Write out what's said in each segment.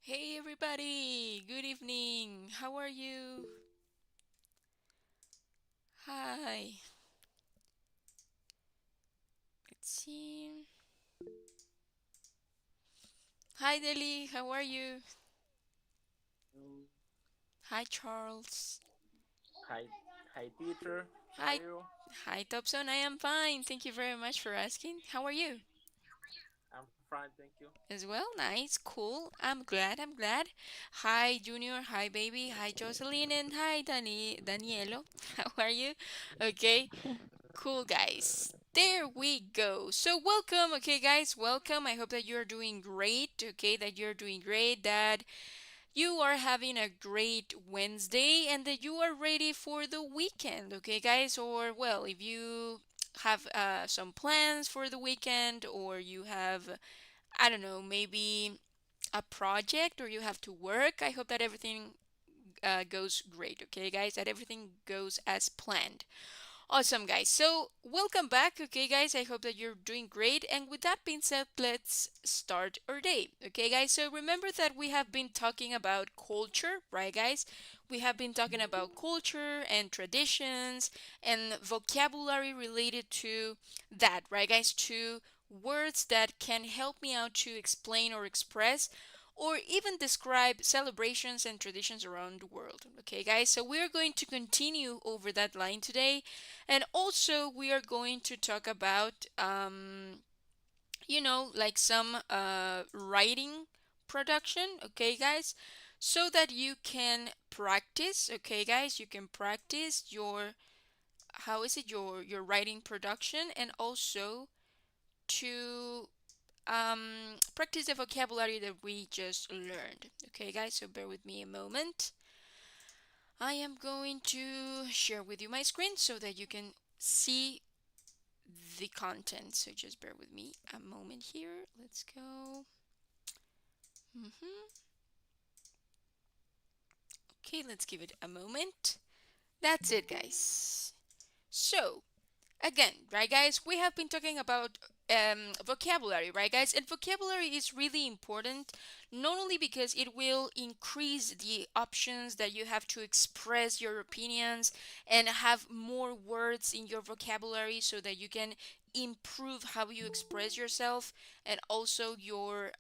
Hey everybody, good evening. How are you? Hi. Let's see. Hi Deli, how are you? Mm, Hi Charles. Hi, hi, teacher. How are Hi. you? Hi Topson, I am fine. Thank you very much for asking. How are you? I'm fine, thank you. As well, nice, cool. I'm glad. Hi Junior, hi baby, hi Jocelyn, and hi Danielo. How are you? Okay, cool, guys. There we go. So, welcome. Okay, guys, welcome. I hope that you're doing great. Okay, that you're doing great. That you are having a great Wednesday and that you are ready for the weekend. Okay, guys. Or, well, if you have some plans for the weekend or you have, I don't know, maybe a project or you have to work, I hope that everything goes great. Okay, guys, that everything goes as planned. Awesome, guys. So, welcome back. Okay, guys, I hope that you're doing great. And with that being said, let's start our day. Okay, guys. So, remember that we have been talking about culture, right, guys? We have been talking about culture and traditions and vocabulary related to that, right, guys? To words that can help me out to explain or express or even describe celebrations and traditions around the world. Okay, guys, so we're going to continue over that line today. And also, we are going to talk about, like some writing production. Okay, guys, so that you can practice. Okay, guys, you can practice your, how is it, your writing production and also to practice the vocabulary that we just learned. Okay, guys, so bear with me a moment. I am going to share with you my screen so that you can see the content. So just bear with me a moment here. Let's go. hmm Okay, let's give it a moment. That's it, guys. So, again, right, guys, we have been talking about vocabulary, right, guys? And vocabulary is really important, not only because it will increase the options that you have to express your opinions and have more words in your vocabulary so that you can improve how you express yourself, and also your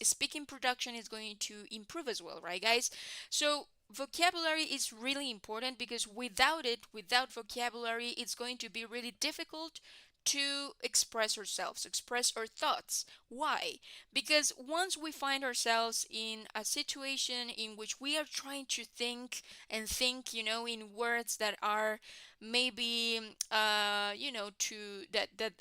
speaking production is going to improve as well, right, guys? So, vocabulary is really important because without it, without vocabulary, it's going to be really difficult to express ourselves, express our thoughts. Why? Because once we find ourselves in a situation in which we are trying to think and think, in words that are maybe, to that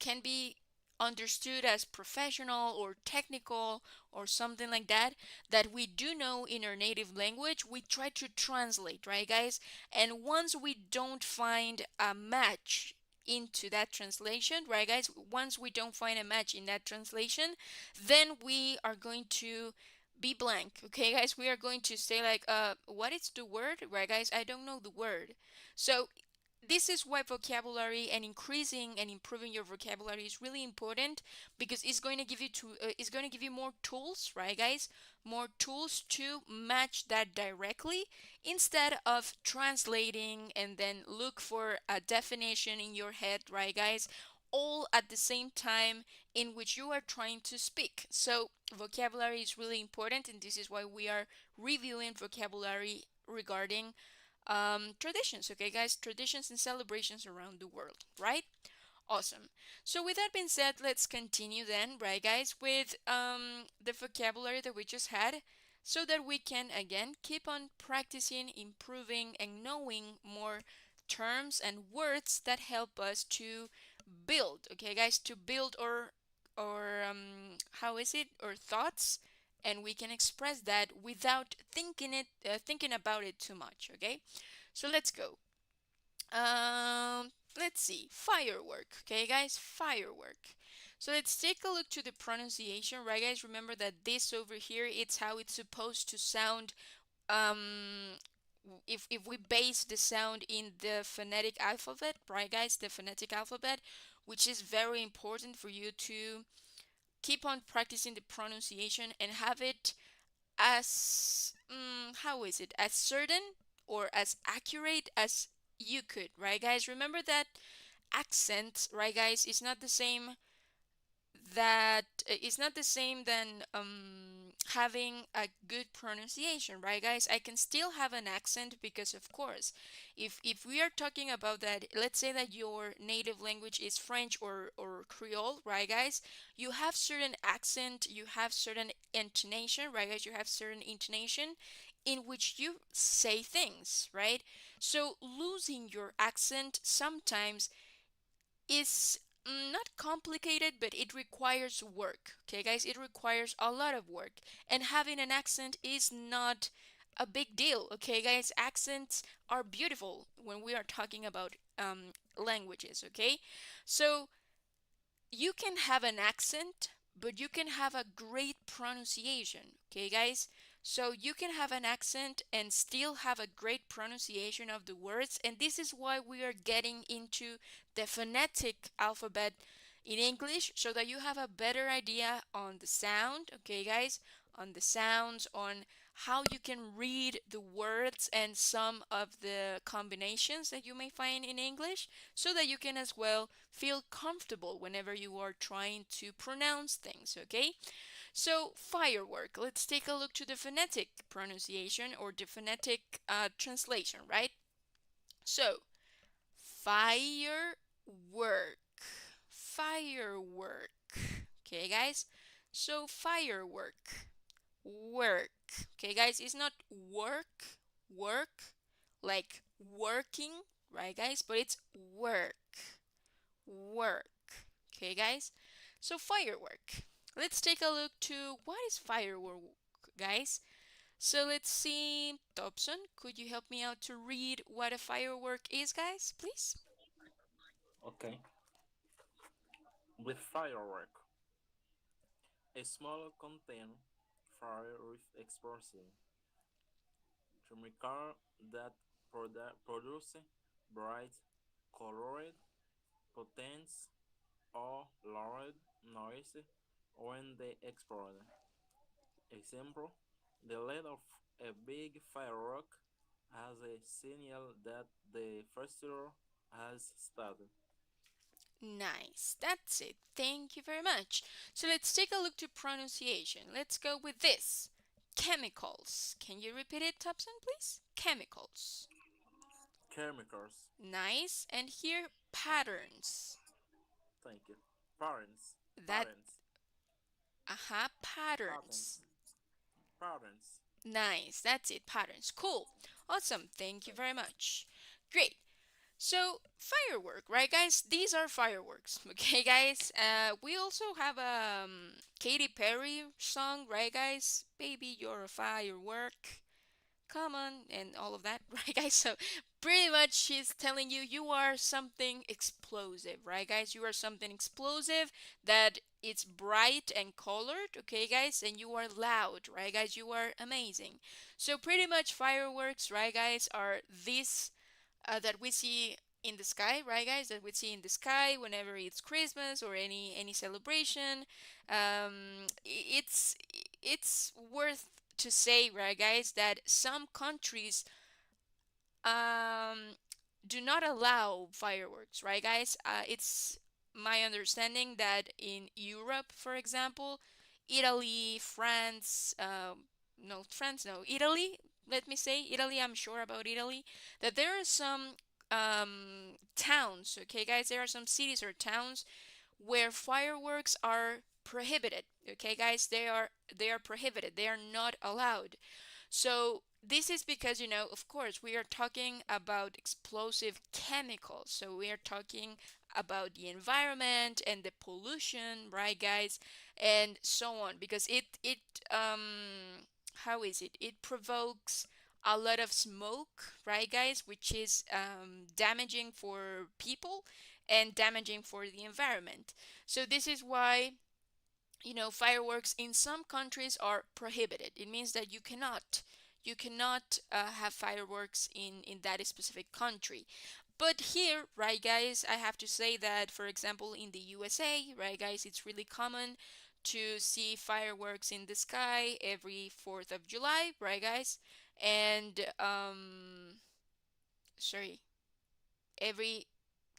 can be understood as professional or technical or something like that that we do know in our native language, we try to translate, right, guys? And once we don't find a match into that translation, right, guys? Once we don't find a match in that translation, then we are going to be blank. Okay, guys, we are going to say like, what is the word, right, guys? I don't know the word. So this is why vocabulary and increasing and improving your vocabulary is really important, because it's going to give you more tools, right, guys? More tools to match that directly instead of translating and then look for a definition in your head, right, guys? All at the same time in which you are trying to speak. So vocabulary is really important, and this is why we are reviewing vocabulary regarding traditions. Okay, guys, traditions and celebrations around the world, right? Awesome. So with that being said, let's continue then, right, guys, with the vocabulary that we just had, so that we can again keep on practicing, improving, and knowing more terms and words that help us to build. Okay, guys, to build or how is it, our thoughts, and we can express that without thinking about it too much. Okay, so let's go. Let's see. Firework. Okay, guys, firework. So let's take a look to the pronunciation, right, guys? Remember that this over here, it's how it's supposed to sound. Um, if we base the sound in the phonetic alphabet, right, guys? The phonetic alphabet, which is very important for you to keep on practicing the pronunciation and have it as how is it, as certain or as accurate as you could, right guys? Remember that accent, right guys, is not the same, that is not the same than having a good pronunciation, right guys? I can still have an accent because of course, if we are talking about that, let's say that your native language is French or Creole, right guys, you have certain accent, you have certain intonation, right guys, you have certain intonation in which you say things, right? So losing your accent sometimes is not complicated, but it requires work. Okay, guys, it requires a lot of work. And having an accent is not a big deal. Okay, guys, accents are beautiful when we are talking about languages. Okay, so you can have an accent, but you can have a great pronunciation. Okay, guys? So you can have an accent and still have a great pronunciation of the words. And this is why we are getting into the phonetic alphabet in English so that you have a better idea on the sound. Okay, guys? On the sounds, on how you can read the words and some of the combinations that you may find in English so that you can as well feel comfortable whenever you are trying to pronounce things, okay? So, firework. Let's take a look to the phonetic pronunciation or the phonetic translation, right? So, firework. Firework. Okay, guys? So, firework. Work. Okay, guys? It's not work, like working, right, guys? But it's work. Okay, guys? So, firework. Let's take a look to what is firework, guys. So, let's see. Dobson, could you help me out to read what a firework is, guys, please? Okay. With firework, a small contain fire with explosive chemical that produce bright, colored, potent, or loud noise when they explode. Example, the lead of a big firework has a signal that the festival has started. Nice. That's it. Thank you very much. So, let's take a look to pronunciation. Let's go with this. Chemicals. Can you repeat it, Thompson, please? Chemicals. Chemicals. Nice. And here, patterns. Thank you. Parents. That, Parents. aha, patterns. Patents. Parents. Nice. That's it, patterns. Cool. Awesome. Thank you very much. Great. So, firework, right, guys? These are fireworks, okay, guys? We also have a Katy Perry song, right, guys? Baby, you're a firework. Come on, and all of that, right, guys? So, pretty much, she's telling you you are something explosive, right, guys? You are something explosive that it's bright and colored, okay, guys? And you are loud, right, guys? You are amazing. So, pretty much, fireworks, right, guys, are this that we see in the sky, right, guys? That we see in the sky whenever it's Christmas or any celebration. It's worth to say, right, guys, that some countries um, do not allow fireworks, right, guys? It's my understanding that in Europe, for example, Italy, France, no, France, no, Italy, let me say, Italy, I'm sure about Italy, that there are some towns, okay, guys, there are some cities or towns where fireworks are prohibited, okay, guys, they are prohibited, they are not allowed. So this is because, of course, we are talking about explosive chemicals. So we are talking about the environment and the pollution, right, guys, and so on. Because it how is it? It provokes a lot of smoke, right, guys, which is damaging for people and damaging for the environment. So this is why fireworks in some countries are prohibited. It means that you cannot have fireworks in that specific country. But here, right, guys, I have to say that, for example, in the USA, right, guys, it's really common to see fireworks in the sky every 4th of July, right, guys? And sorry, every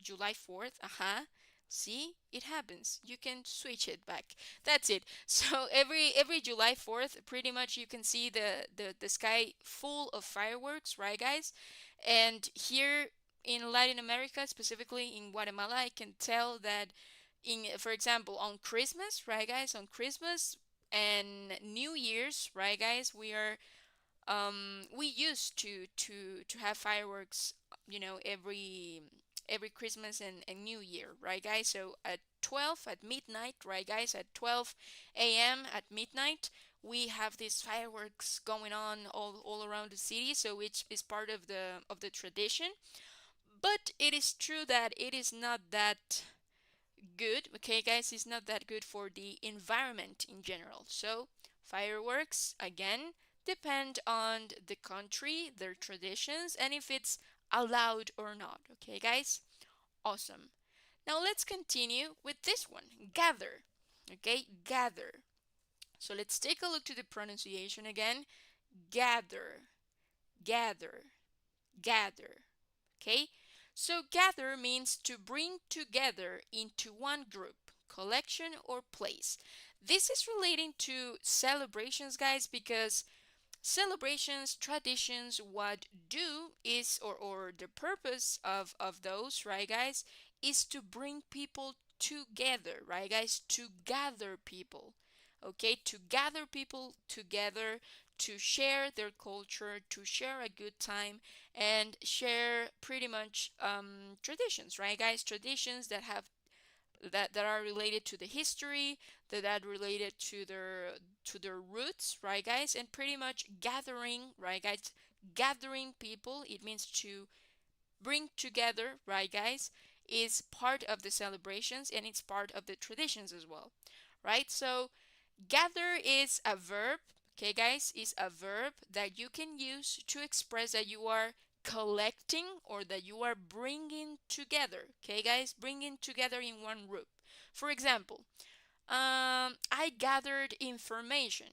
July 4th. Uh-huh. See, it happens. You can switch it back. That's it. So every July 4th, pretty much you can see the sky full of fireworks, right, guys? And here in Latin America, specifically in Guatemala, I can tell that for example, on Christmas, right, guys? On Christmas and New Year's, right, guys? We used to have fireworks, every Christmas and New Year, right, guys? So at 12 at midnight, right, guys? At 12 a.m. at midnight, we have these fireworks going on all around the city. So it is part of the tradition. But it is true that it is not that good, okay, guys? It's not that good for the environment in general. So fireworks, again, depend on the country, their traditions, and if it's allowed or not, okay, guys? Awesome. Now let's continue with this one, gather, okay? Gather. So let's take a look to the pronunciation again. Gather, gather, gather. Okay? So gather means to bring together into one group, collection, or place. This is relating to celebrations, guys, because celebrations, traditions, what do is, or the purpose of those, right, guys, is to bring people together, right, guys, to gather people, okay, to gather people together, to share their culture, to share a good time, and share pretty much traditions, right, guys, traditions that are related to the history, that are related to their roots, right, guys, and pretty much gathering, right, guys, gathering people. It means to bring together, right, guys, is part of the celebrations and it's part of the traditions as well, right? So gather is a verb, okay, guys, is a verb that you can use to express that you are collecting or that you are bringing together, okay, guys, bringing together in one group. For example, I gathered information.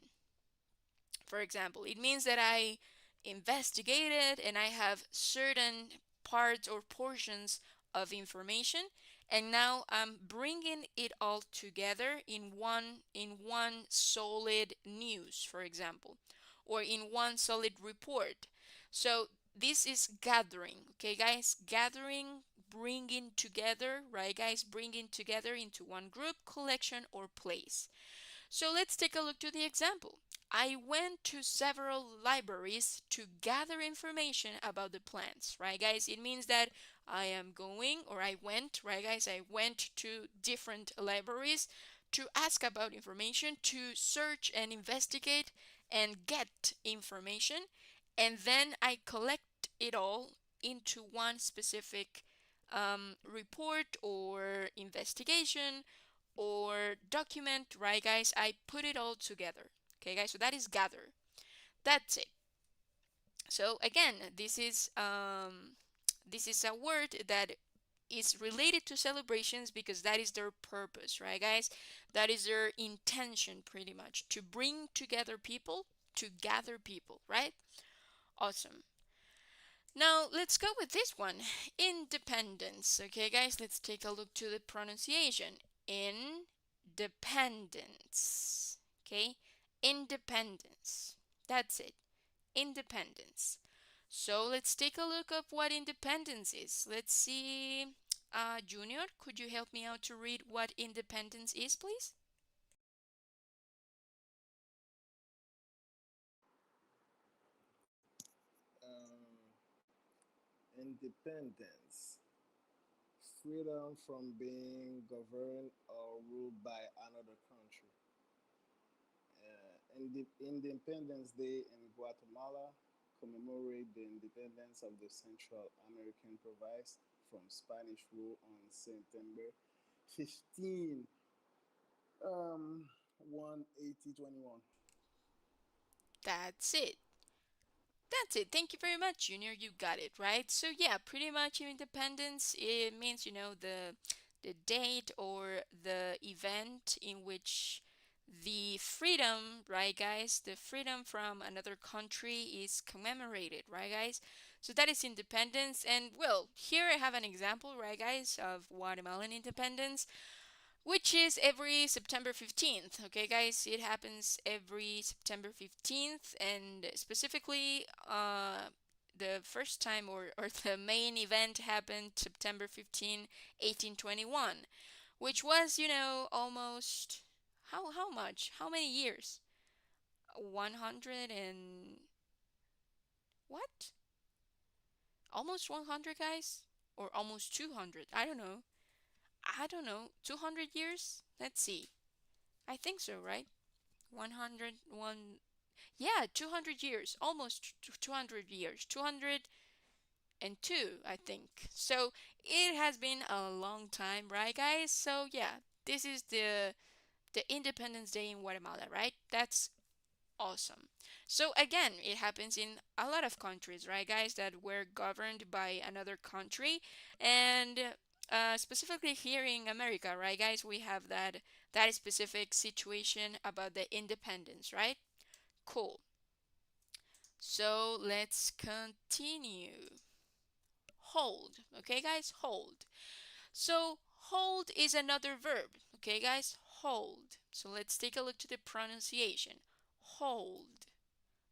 For example, it means that I investigated and I have certain parts or portions of information, and now I'm bringing it all together in one solid news, for example, or in one solid report. So this is gathering, okay, guys? Gathering, bringing together, right, guys? Bringing together into one group, collection, or place. So let's take a look to the example. I went to several libraries to gather information about the plants, right, guys? It means that I am going, or I went, right, guys? I went to different libraries to ask about information, to search and investigate and get information, and then I collect it all into one specific report or investigation or document, right, guys? I put it all together. Okay, guys, so that is gather. That's it. So again, this is a word that is related to celebrations because that is their purpose, right, guys? That is their intention, pretty much, to bring together people, to gather people, right? Awesome. Now let's go with this one, independence. Okay, guys, let's take a look to the pronunciation. Independence. Okay, independence. That's it. Independence. So let's take a look of what independence is. Let's see. Junior, could you help me out to read what independence is, please? Um, Independence, freedom from being governed or ruled by another country. Independence Day in Guatemala commemorate the independence of the Central American province from Spanish rule on September 15, 1821. That's it. That's it. Thank you very much, Junior. You got it, right? So yeah, pretty much independence, it means, the date or the event in which the freedom, right, guys? The freedom from another country is commemorated, right, guys? So that is independence. And well, here I have an example, right, guys, of Guatemalan independence, which is every September 15th. Okay, guys, it happens every September 15th, and specifically, the first time or the main event happened September 15, 1821, which was, almost how much? How many years? 100 and what? Almost 100, guys? Or almost 200? I don't know. I don't know. 200 years? Let's see. I think so, right? 101. Yeah, 200 years. Almost 200 years. 202, I think. So it has been a long time, right, guys? So yeah, this is the Independence Day in Guatemala, right? That's awesome. So again, it happens in a lot of countries, right, guys, that were governed by another country, and specifically here in America, right, guys, we have that specific situation about the independence, right? Cool. So let's continue. Hold. Okay, guys, hold. So hold is another verb. Okay, guys, hold. So let's take a look to the pronunciation. Hold.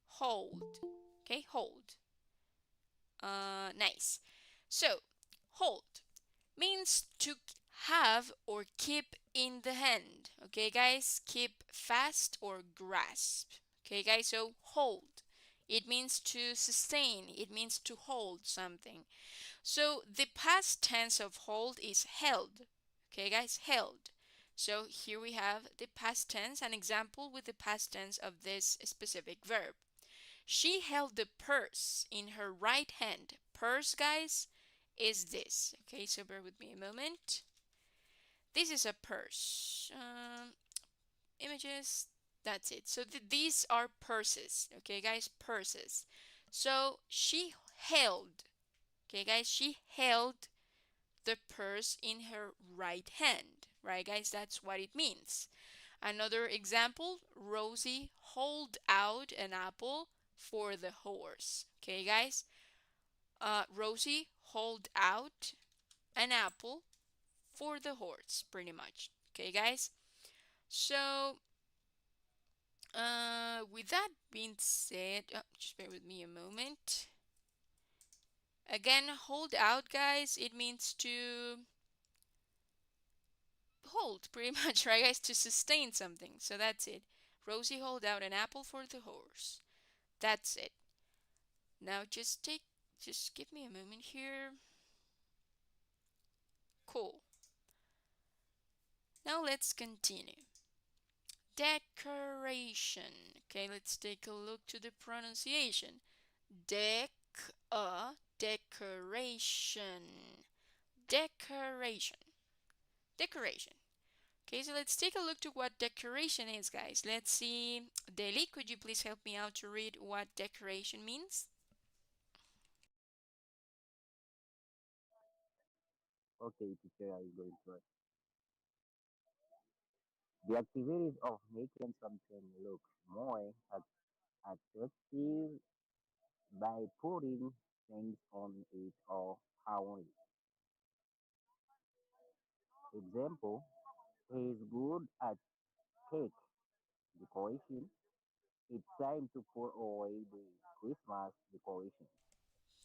Hold. Okay, hold. Nice. So, hold means to have or keep in the hand. Okay, guys, keep fast or grasp. Okay, guys, so hold. It means to sustain, it means to hold something. So, the past tense of hold is held. Okay, guys, held. So, here we have the past tense, an example with the past tense of this specific verb. She held the purse in her right hand. Purse, guys, is this. Okay, so bear with me a moment. This is a purse. Images. That's it. So these are purses. Okay, guys, purses. So she held. Okay, guys, she held the purse in her right hand. Right, guys, that's what it means. Another example, Rosie hold out an apple for the horse. Okay, guys? Rosie hold out an apple for the horse, pretty much. Okay, guys? So, with that being said, just bear with me a moment. Again, hold out, guys, it means to hold, pretty much, right, guys? To sustain something. So that's it. Rosie hold out an apple for the horse. That's it. Now just give me a moment here. Cool. Now let's continue. Decoration. Okay, let's take a look to the pronunciation. Dec decoration. Decoration. Decoration. Okay, so let's take a look to what decoration is, guys. Let's see. Deli, could you please help me out to read what decoration means? Okay, teacher, I will go first. The activities of making something look more attractive by putting things on it or around it. Example, he is good at cake decoration. It's time to put away the Christmas decoration.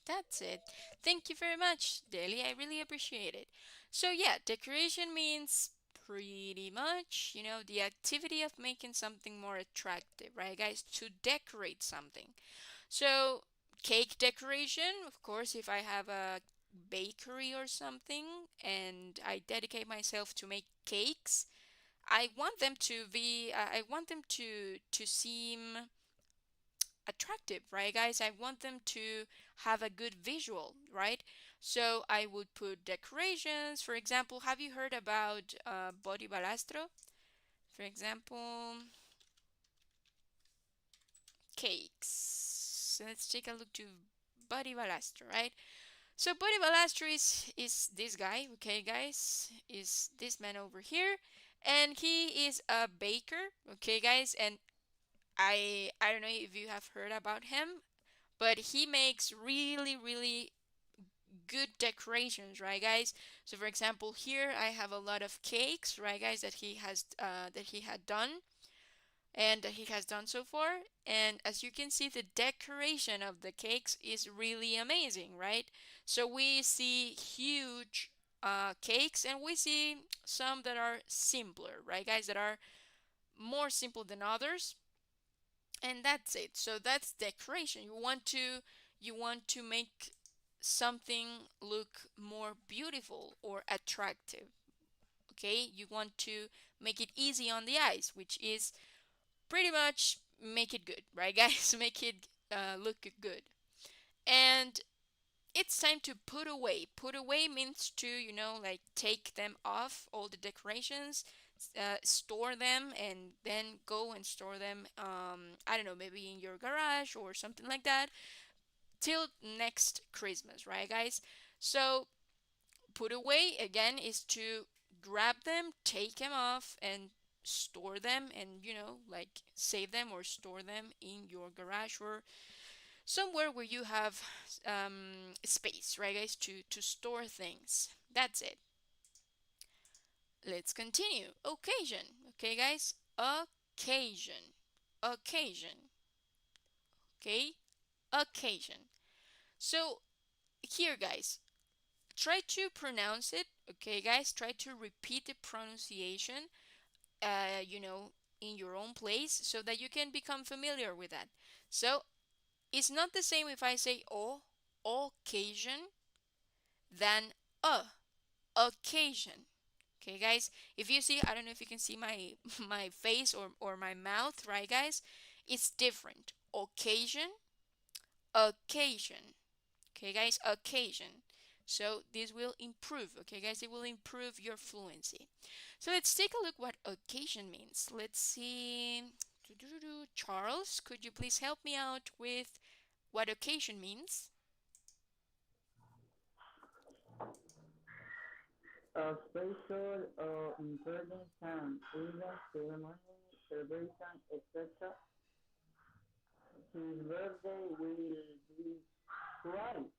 That's it. Thank you very much, Daily. I really appreciate it. So, yeah, decoration means pretty much, the activity of making something more attractive, right, guys? To decorate something. So, cake decoration, of course, if I have a bakery or something and I dedicate myself to make cakes, I want them to seem attractive, right, guys? I want them to have a good visual, right? So I would put decorations. For example, have you heard about body balastro? For example, cakes. So let's take a look to body balastro, right? So body balastro is this guy, okay, guys? Is this man over here? and he is a baker. Okay, guys, and I don't know if you have heard about him, but he makes really good decorations, right, guys? So, for example, here I have a lot of cakes, right, guys, that he had done and that he has done so far. And as you can see, the decoration of the cakes is really amazing, right? So we see huge cakes, and we see some that are simpler, right, guys, that are more simple than others, and that's it. So that's decoration. You want to make something look more beautiful or attractive. Okay, you want to make it easy on the eyes, which is pretty much make it good, right, guys? Make it look good. And it's time to put away. Put away means to, like take them off, all the decorations, store them, and then go and store them, I don't know, maybe in your garage or something like that, till next Christmas, right, guys? So, put away again is to grab them, take them off, and store them, and like save them or store them in your garage or somewhere where you have space, right, guys, to store things. That's it. Let's continue. Occasion. Okay, guys. Occasion. Occasion. Okay. Occasion. So here, guys, try to pronounce it. Okay, guys, try to repeat the pronunciation. Uh, you know, in your own place so that you can become familiar with that. So it's not the same if I say occasion than a occasion. Okay, guys. If you see, I don't know if you can see my my face or my mouth, right, guys? It's different. Occasion, occasion. Okay, guys, occasion. So this will improve. Okay, guys, it will improve your fluency. So let's take a look what occasion means. Let's see. Charles, could you please help me out with what occasion means? A special or important time, event, ceremony, celebration, etc. His birthday will be twice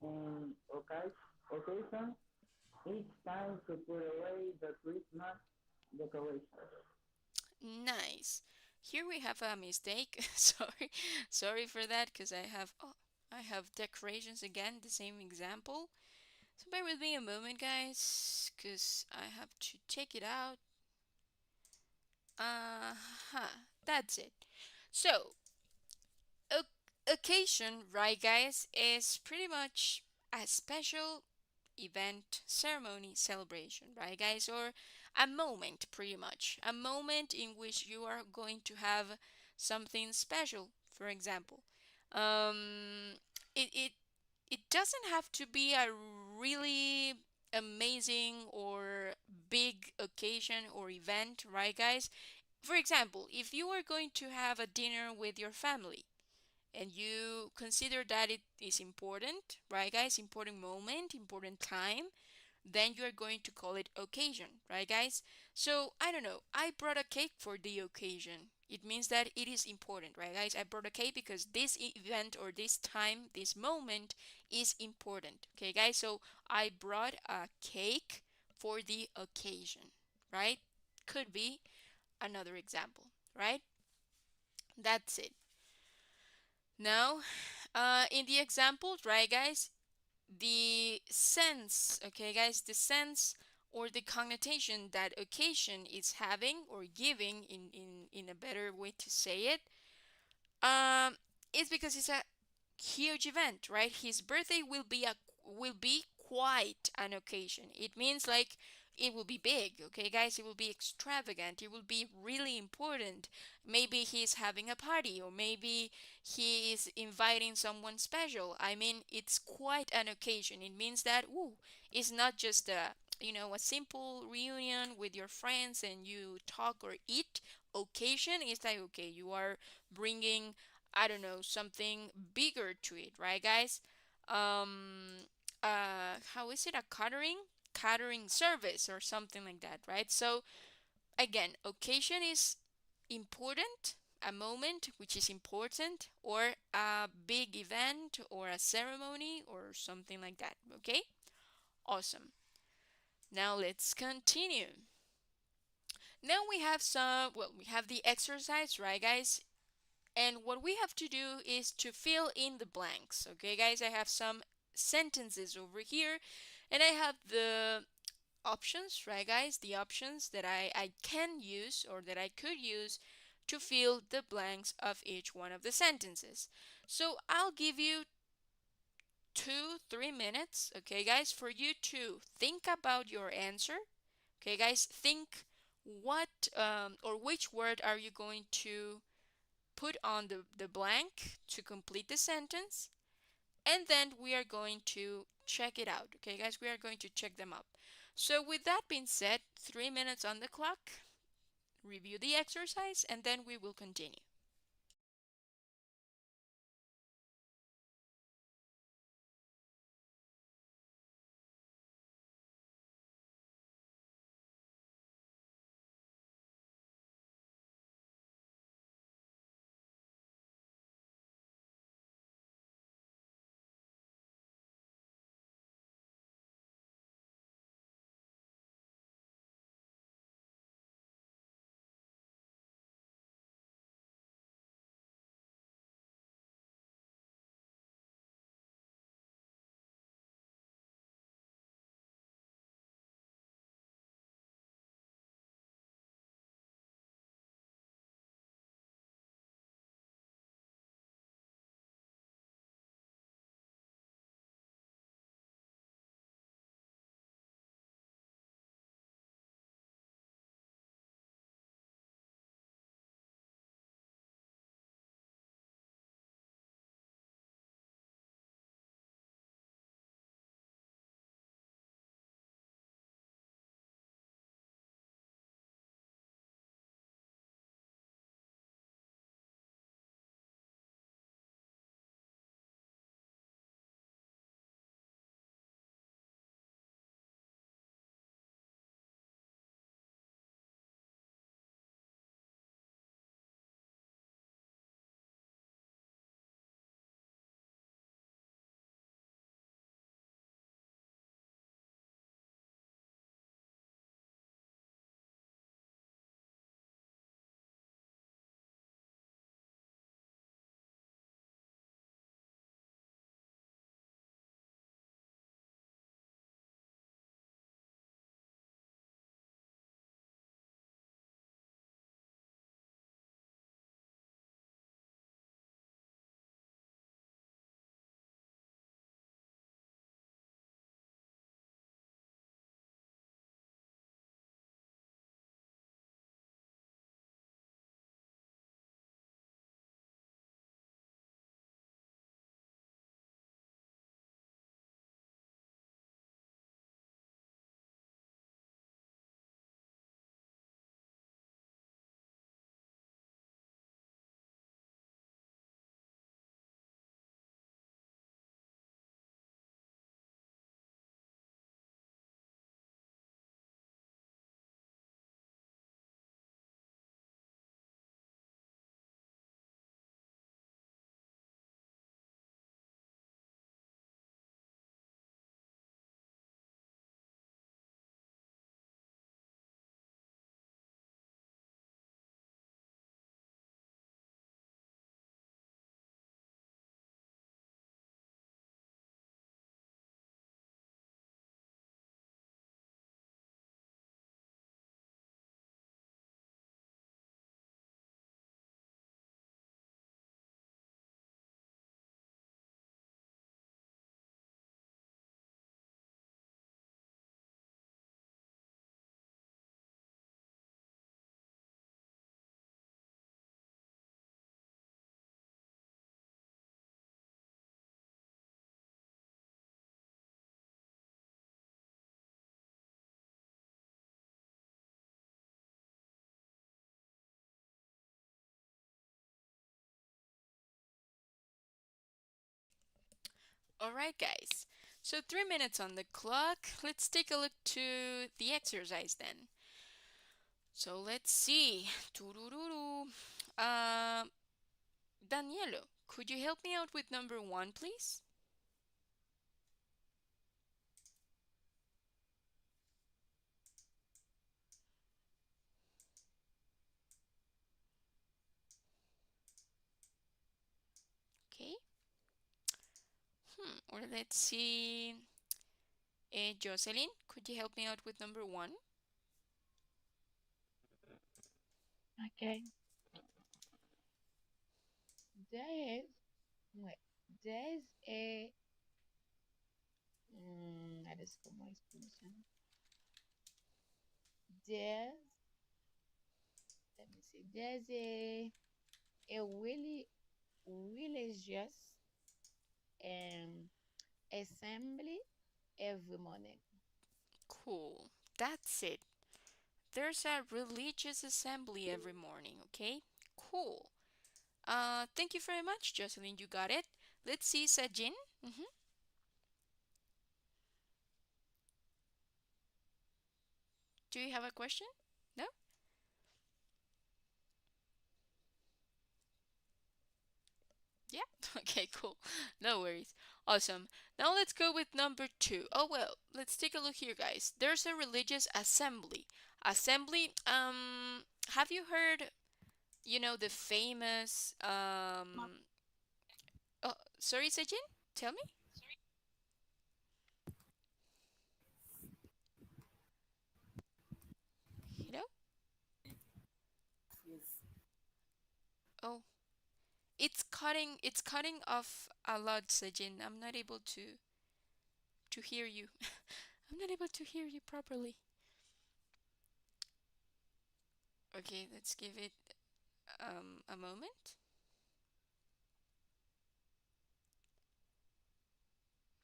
in occasion. It's time to put away the Christmas decorations. Nice. Here we have a mistake. Sorry for that because I have decorations again, the same example. So bear with me a moment, guys, because I have to take it out. Uh-huh. That's it. So, occasion, right, guys, is pretty much a special event, ceremony, celebration, right, guys, or a moment, pretty much. A moment in which you are going to have something special, for example. Um, it it doesn't have to be a really amazing or big occasion or event, right, guys? For example, if you are going to have a dinner with your family and you consider that it is important, right, guys? Important moment, important time, then you are going to call it occasion, right, guys? So, I don't know, I brought a cake for the occasion. It means that it is important, right, guys? I brought a cake because this event or this time, this moment is important, okay, guys? So, I brought a cake for the occasion, right? Could be another example, right? That's it. Now, in the example, right, guys, the sense, okay, guys, the sense or the connotation that occasion is having or giving in a better way to say it, um, is because it's a huge event, right? His birthday will be quite an occasion. It means like it will be big, okay, guys? It will be extravagant. It will be really important. Maybe he's having a party, or maybe he is inviting someone special. I mean, it's quite an occasion. It means that it's not just a simple reunion with your friends and you talk or eat. Occasion is like, okay, you are bringing, I don't know, something bigger to it, right, guys? Um, how is it? A catering service or something like that, right? So Again, occasion is important, a moment which is important, or a big event, or a ceremony, or something like that. Okay? Awesome. Now let's continue. Now we have we have the exercise, right, guys? And what we have to do is to fill in the blanks. Okay, guys, I have some sentences over here, and I have the options, right, guys? The options that I can use or that I could use to fill the blanks of each one of the sentences. So I'll give you 2, 3 minutes, okay, guys, for you to think about your answer. Okay, guys, think what or which word are you going to put on the blank to complete the sentence, and then we are going to check it out. Okay, guys, we are going to check them up. So, with that being said, 3 minutes on the clock, review the exercise, and then we will continue. All right, guys. So 3 minutes on the clock. Let's take a look to the exercise then. So let's see. Turururu. Uh, Danielo, could you help me out with number one, please? Okay. Or let's see. Jocelyn, could you help me out with number one? Okay. There is, wait, there's a, that is for my explanation. There's, let me see, there's a really religious um, assembly every morning. Cool. That's it. There's a religious assembly every morning, okay? Cool. Thank you very much, Jocelyn. You got it. Let's see, Sajin. Mm-hmm. Do you have a question? No? Yeah? Okay, cool. No worries. Awesome. Now let's go with number two. Oh, well, let's take a look here, guys. There's a religious assembly. Assembly, have you heard, the famous, oh, sorry, Sajin? Tell me? Hello? Yes. Oh, it's cutting off a lot, Sajin. I'm not able to hear you. I'm not able to hear you properly. Okay, let's give it a moment.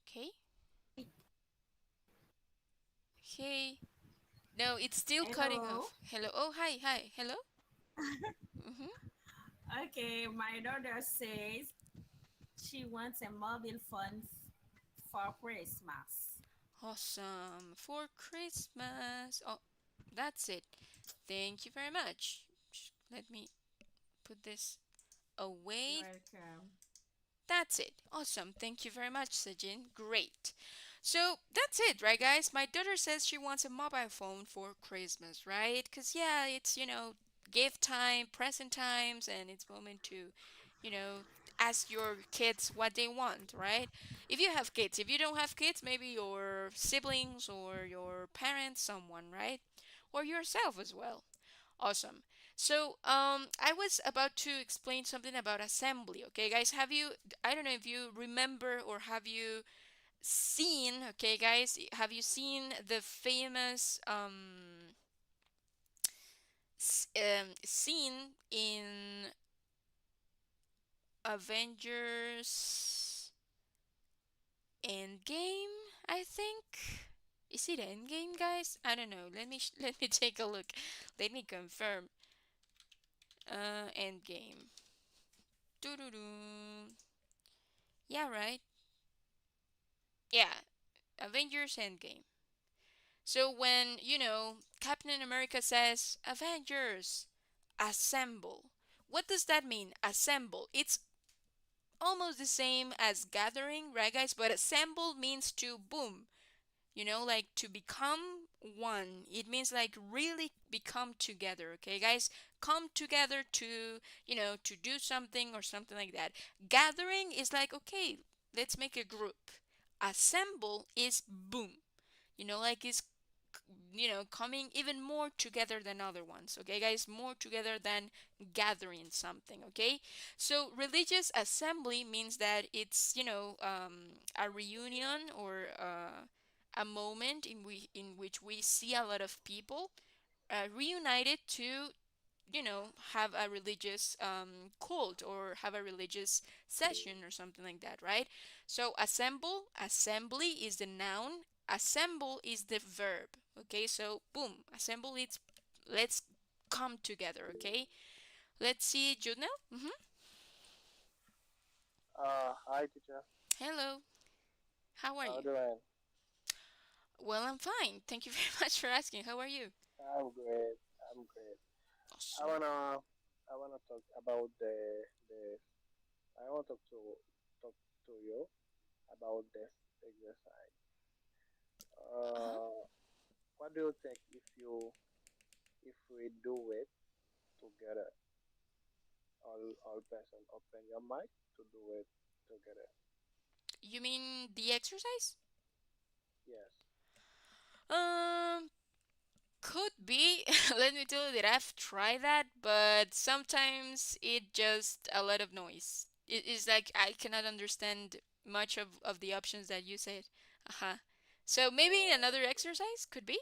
Okay. Hey. No, it's still cutting Hello. off. Hello. Oh, hi, hi. Hello. Mhm. Okay, my daughter says she wants a mobile phone for Christmas. Awesome. For Christmas. Oh, that's it. Thank you very much. Let me put this away. Welcome. That's it. Awesome. Thank you very much, Sajin. Great. So that's it, right, guys? My daughter says she wants a mobile phone for Christmas, right? Because, yeah, it's, gift time, present times, and it's moment to, you know, ask your kids what they want, right? If you have kids, if you don't have kids, maybe your siblings or your parents, someone, right? Or yourself as well. Awesome. So, I was about to explain something about assembly. Okay, guys, I don't know if you remember or have you seen, okay, guys, have you seen the famous scene in Avengers Endgame? I think. Is it Endgame, guys? I don't know. Let me take a look. Let me confirm. Endgame. Doo-doo-doo. Yeah, right. Yeah, Avengers Endgame. So when, Captain America says, Avengers, assemble. What does that mean? Assemble. It's almost the same as gathering, right, guys? But assemble means to boom, like to become one. It means like really become together, okay, guys? Come together to do something or something like that. Gathering is like, okay, let's make a group. Assemble is boom, like is coming even more together than other ones, okay, guys? More together than gathering something, okay? So religious assembly means that it's a reunion or a moment in which we see a lot of people reunited to have a religious cult or have a religious session or something like that, right? So assembly is the noun, assemble is the verb. Okay, so boom, assemble it's let's come together. Okay, let's see, Junel. Hi, teacher. Hello, how are How you? doing? Well, I'm fine. Thank you very much for asking. How are you? I'm great. I'm great. I Awesome. wanna I wanna talk about the I want to talk to you about this exercise. Uh-huh. Uh, what do you think if we do it together? All person open your mic to do it together. You mean the exercise? Yes. Um, could be. Let me tell you that I've tried that, but sometimes it just a lot of noise. It is like I cannot understand much of the options that you said. Uh-huh. So maybe in another Okay. exercise could be.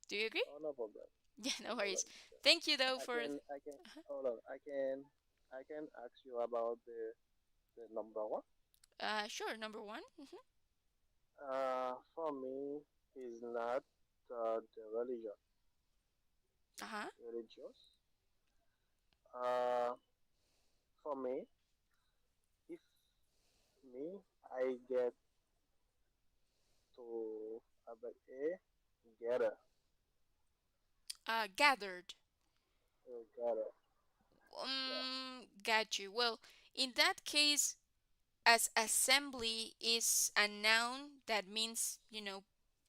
Do you agree? Oh, no problem. Yeah, No no problem. worries. Thank you though for I can uh-huh. hold on. I can ask you about the number one. Sure, number one. For me, is not the Uh-huh. religious. Uh, for me, if me, I get to about a gather, Gathered. gather. Yeah. Got you. Well, in that case, as assembly is a noun that means,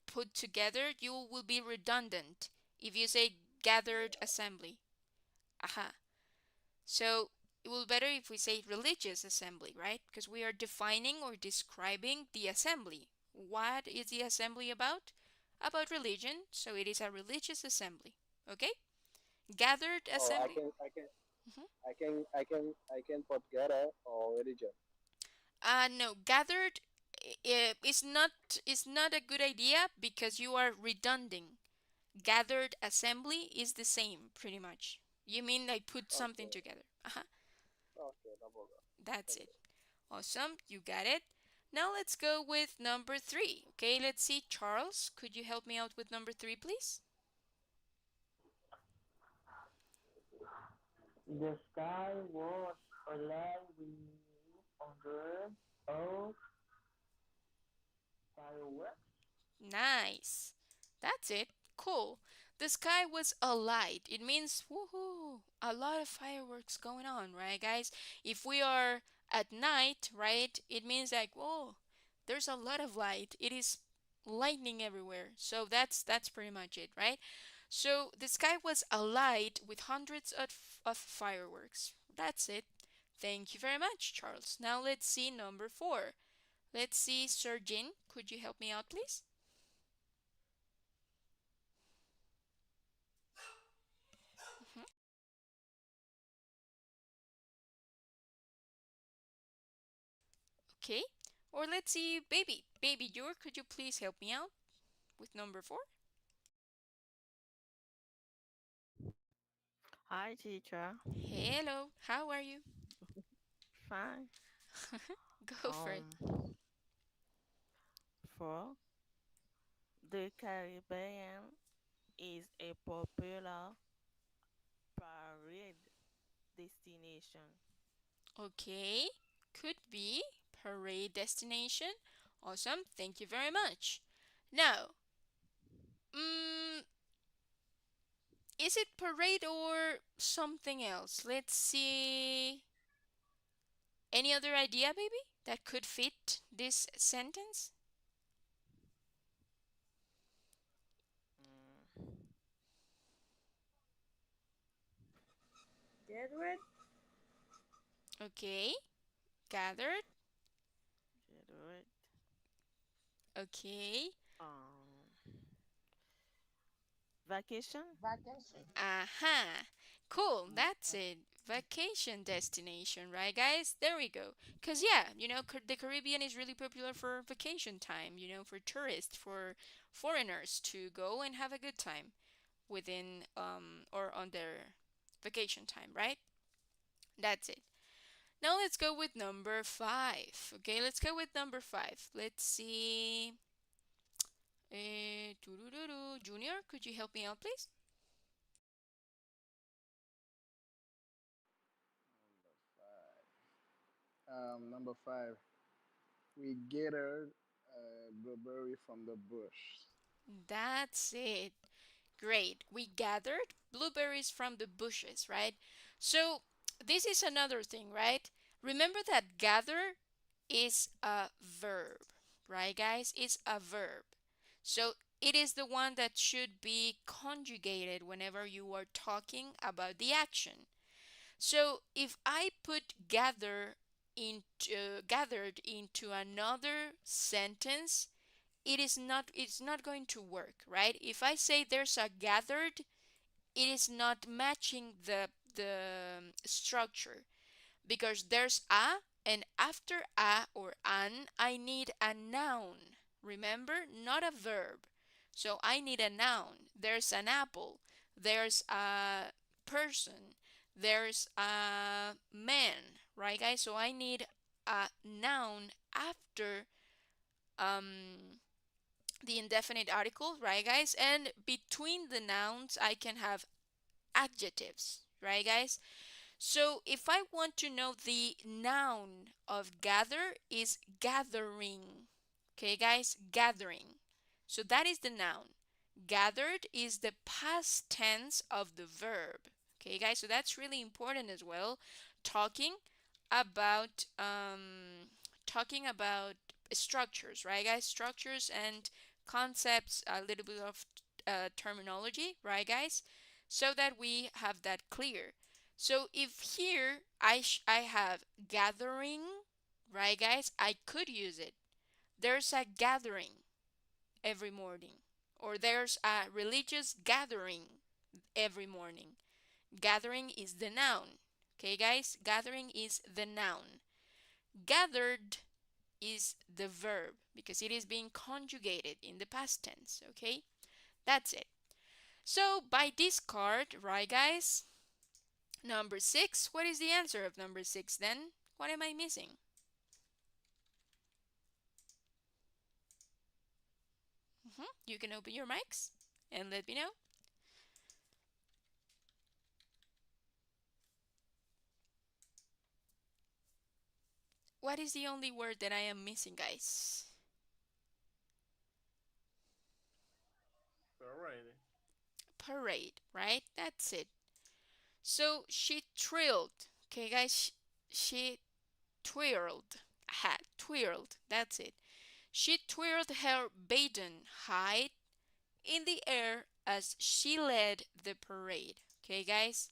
put together, you will be redundant if you say gathered Yeah. assembly. Aha. So it will better if we say religious assembly, right? Because we are defining or describing the assembly. What is the assembly about? About religion, so it is a religious assembly. Okay? Gathered Oh, assembly. Mhm. I can put gather or religion. No, gathered is not a good idea because you are redunding. Gathered assembly is the same pretty much. You mean I put something Okay. together. Uh-huh. Okay. No problem. That's Thank it. you. Awesome, you got it. Now let's go with number 3. Okay, let's see. Charles, could you help me out with number 3, please? The sky was alive with hundreds of fireworks. Nice. That's it. Cool. The sky was alight. It means woohoo, a lot of fireworks going on, right, guys? If we are at night, right, it means like, whoa, there's a lot of light. It is lightning everywhere. So that's pretty much it, right? So the sky was alight with hundreds of fireworks. That's it. Thank you very much, Charles. Now let's see number 4. Let's see, Sir Jin, could you help me out, please? Mhm. Okay. Or let's see, baby. Baby Jor, could you please help me out with number 4? Hi, teacher. Hello. How are you? Fine. Go for it. For the Caribbean is a popular parade destination. Okay. Could be parade destination. Awesome. Thank you very much. Now, mm, is it parade or something else? Let's see. Any other idea, baby, that could fit this sentence? Mm, Gathered. Okay. Gathered. Jedward. Okay. Um, vacation. Vacation. Aha. Cool. That's it. Vacation destination, right, guys? There we go. Because, yeah, the Caribbean is really popular for vacation time, for tourists, for foreigners to go and have a good time within or on their vacation time, right? That's it. Now let's go with number 5. Okay, let's go with number 5. Let's see. Junior, could you help me out, please? Number five, we gathered blueberry from the bush. That's it. Great. We gathered blueberries from the bushes, right? So this is another thing, right? Remember that gather is a verb, right, guys? It's a verb. So it is the one that should be conjugated whenever you are talking about the action. So if I put gathered into another sentence, it's not going to work, right? If I say there's a gathered, it is not matching the structure because there's a, and after a or an I need a noun. Remember, not a verb. So I need a noun. There's an apple. There's a person. There's a man, right, guys? So I need a noun after um the indefinite article, right, guys? And between the nouns I can have adjectives, right, guys? So if I want to know the noun of gather is gathering. Okay, guys, gathering. So that is the noun. Gathered is the past tense of the verb. Okay, guys, so that's really important as well. Talking about talking about structures, right, guys? Structures and concepts, a little bit of terminology, right, guys? So that we have that clear. So if here I have gathering, right, guys, I could use it. There's a gathering every morning, or there's a religious gathering every morning. Gathering is the noun. Okay, guys, gathering is the noun. Gathered is the verb because it is being conjugated in the past tense. Okay, that's it. So by this card, right, guys, number six, what is the answer of number six then? What am I missing? You can open your mics and let me know. What is the only word that I am missing, guys? Alrighty. Parade, right? That's it. So she trilled. Okay, guys, she twirled. Aha, twirled. That's it. She twirled her baton high in the air as she led the parade. Okay, guys.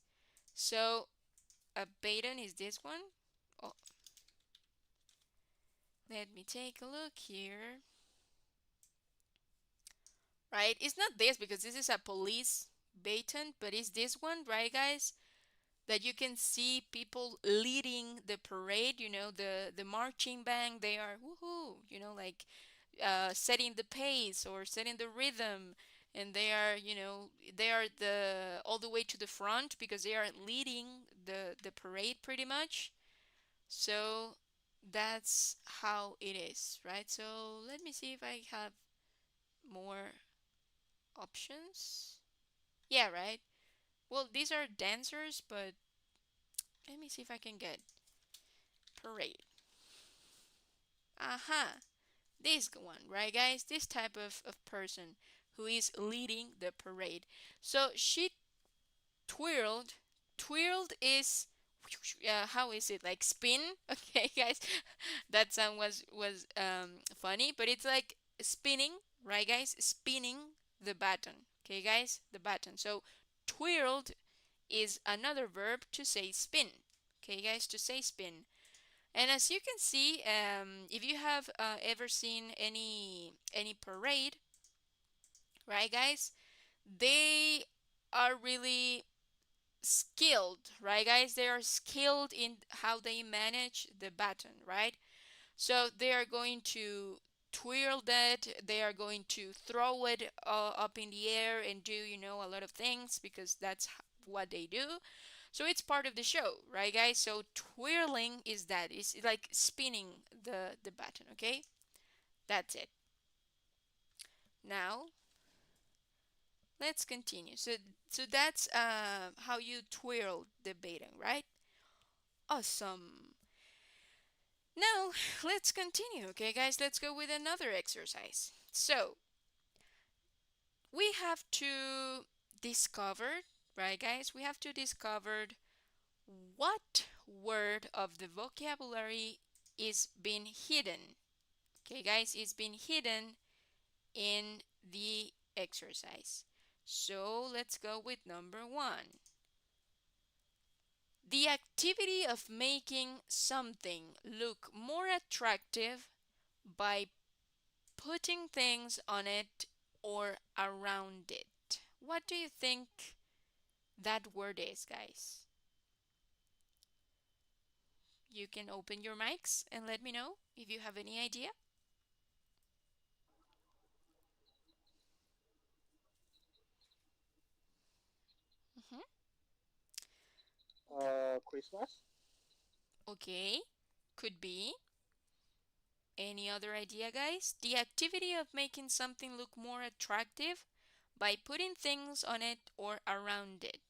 So a baton is this one. Oh, let me take a look here. Right? It's not this because this is a police baton, but it's this one, right, guys? That you can see people leading the parade. The marching band. They are woohoo. Like setting the pace or setting the rhythm, and they are the all the way to the front because they are leading the parade pretty much. So that's how it is, right? So let me see if I have more options. Yeah, right. Well, these are dancers, but let me see if I can get parade. Aha. This one, right, guys? This type of person who is leading the parade. So she twirled. Twirled is how is it like spin? Okay, guys, that sound was funny, but it's like spinning, right, guys? Spinning the baton. Okay, guys, the baton. So twirled is another verb to say spin. Okay, guys, to say spin. And as you can see, if you have ever seen any parade, right, guys, they are really skilled, right, guys? They are skilled in how they manage the baton, right? So they are going to twirl that. They are going to throw it up in the air and do a lot of things because that's what they do. So it's part of the show, right, guys? So twirling is that. It's like spinning the baton, okay? That's it. Now let's continue. So that's how you twirl the baton, right? Awesome. Now let's continue, okay, guys? Let's go with another exercise. So we have to. discover, right, guys? We have to discover what word of the vocabulary is being hidden. Okay, guys, it's been hidden in the exercise. So let's go with number one. The activity of making something look more attractive by putting things on it or around it. What do you think that word is, guys? You can open your mics and let me know if you have any idea. Mhm. Christmas. Okay, could be. Any other idea, guys? The activity of making something look more attractive by putting things on it or around it.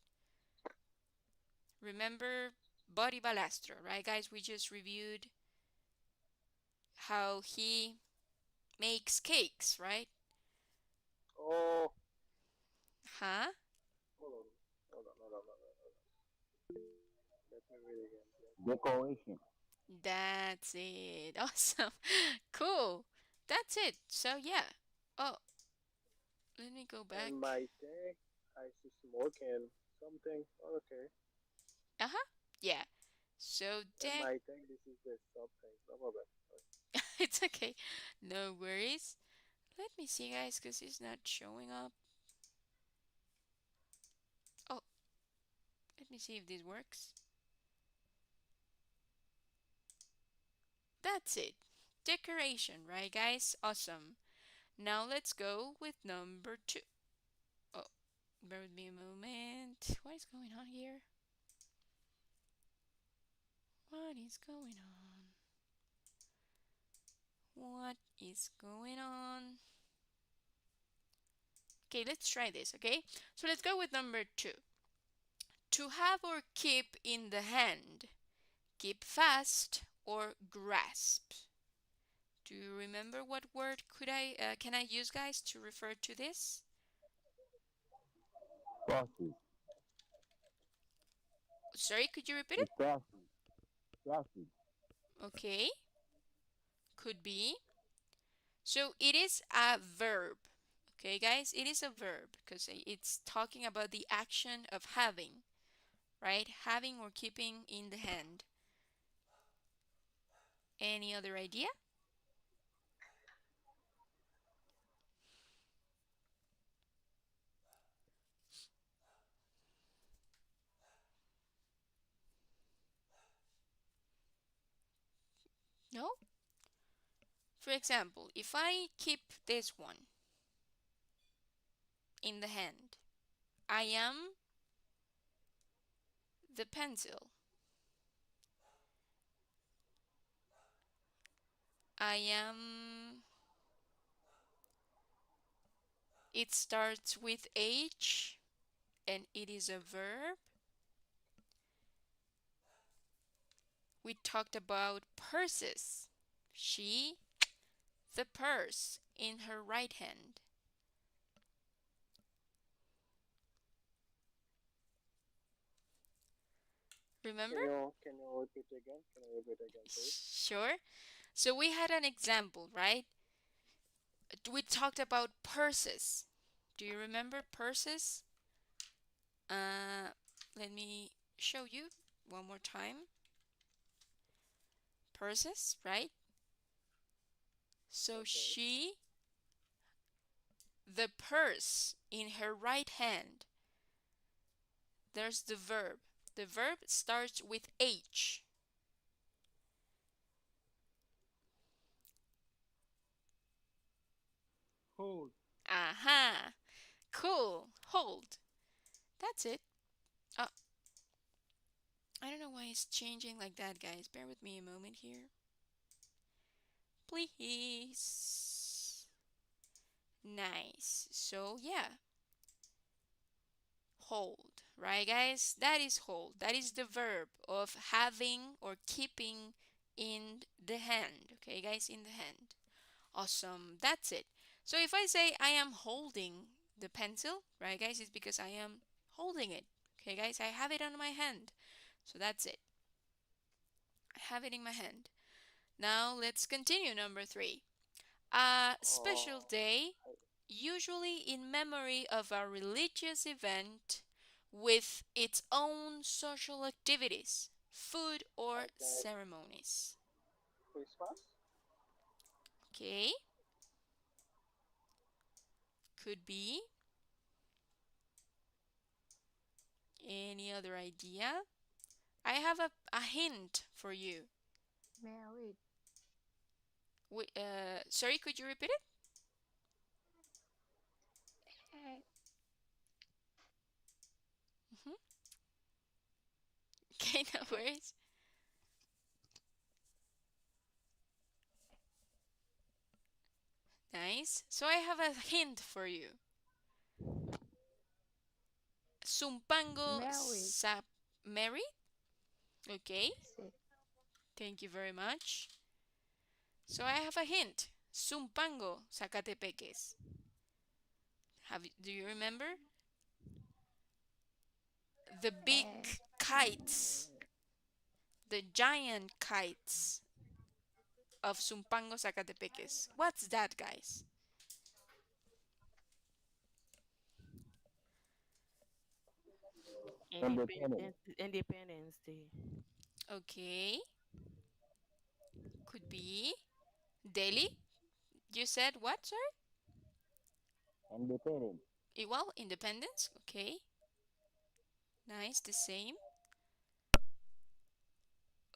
Remember Body Balastro, right, guys? We just reviewed how he makes cakes, right? Oh, Huh? hold on, hold on. Let me read again. Decoration. That's it. Awesome. Cool. That's it. So, yeah. Oh, let me go And back. my thing, I see smoke and something. Okay. Uh huh. Yeah. So, And deck. my thing, this is the something. No problem. It's okay. No worries. Let me see, guys, because it's not showing up. Oh, let me see if this works. That's it. Decoration, right, guys? Awesome. Now let's go with number two. Oh, bear with me a moment. What is going on here? What is going on? What is going on? Okay, let's try this, okay? So let's go with number two. To have or keep in the hand, keep fast or grasp. Do you remember what word can I use, guys, to refer to this? Forces. Sorry, could you repeat A it? sausage. Sausage. Okay, could be. So it is a verb. Okay, guys, it is a verb because it's talking about the action of having, right? Having or keeping in the hand. Any other idea? No? For example, if I keep this one in the hand, I am the pencil. I am. It starts with H and it is a verb. We talked about purses. She, the purse in her right hand. Remember? Can you repeat again? Can you repeat again, please? Sure. So we had an example, right? We talked about purses. Do you remember purses? Uh, Let me show you one more time. Purses, right? So Okay. she, the purse in her right hand. There's the verb. The verb starts with H. Hold. Aha. Cool. Hold. That's it. Uh, I don't know why it's changing like that, guys. Bear with me a moment here. Please. Nice. So, yeah. Hold. Right, guys? That is hold. That is the verb of having or keeping in the hand. Okay, guys? In the hand. Awesome. That's it. So if I say I am holding the pencil, right, guys, is because I am holding it. Okay, guys, I have it on my hand. So that's it. I have it in my hand. Now let's continue. Number three. A special Oh, day, usually in memory of a religious event with its own social activities, food, or I think ceremonies. Christmas. Okay, could be any other idea. I have a hint for you. Married. Sorry, could you repeat it? Eh, Mhm. Okay, no worries. Nice. So I have a hint for you. Sumpango married. Sap Mary? Okay, That's it. thank you very much. So I have a hint. Sumpango Zacatepeques. Do you remember? The big Eh, kites, the giant kites of Sumpango Zacatepeques. What's that, guys? Independent. Independence Day. Okay, could be Delhi. You said what, sir? Independent. Well, independence. Okay, nice, the same.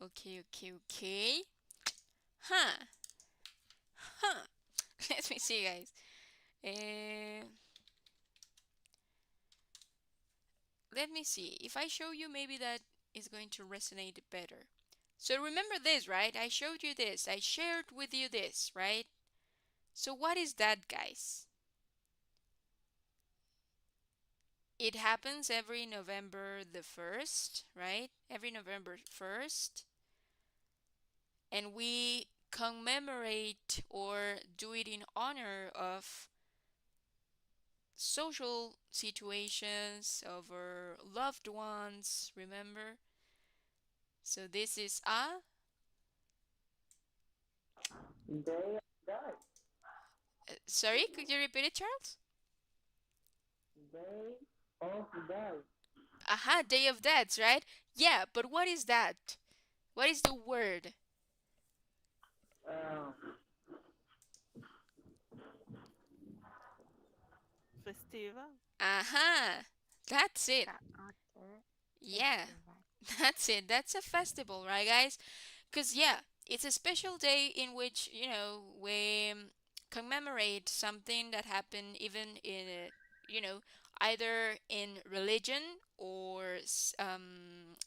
Okay, okay, okay. Huh, huh. Let me see, guys. Uh, Let me see. If I show you, maybe that is going to resonate better. So remember this, right? I showed you this. I shared with you this, right? So what is that, guys? It happens every November the 1st, right? Every November 1st. And we commemorate or do it in honor of social situations of our loved ones, remember? So this is a, Day of God. sorry, could you repeat it, Charles? Day of God. Aha, Day of Deads, right? Yeah, but what is that? What is the word? Um, Festival. Aha, that's it. okay. Yeah, Festival. that's it. That's a festival, right, guys? Because, yeah, it's a special day in which, we commemorate something that happened even either in religion or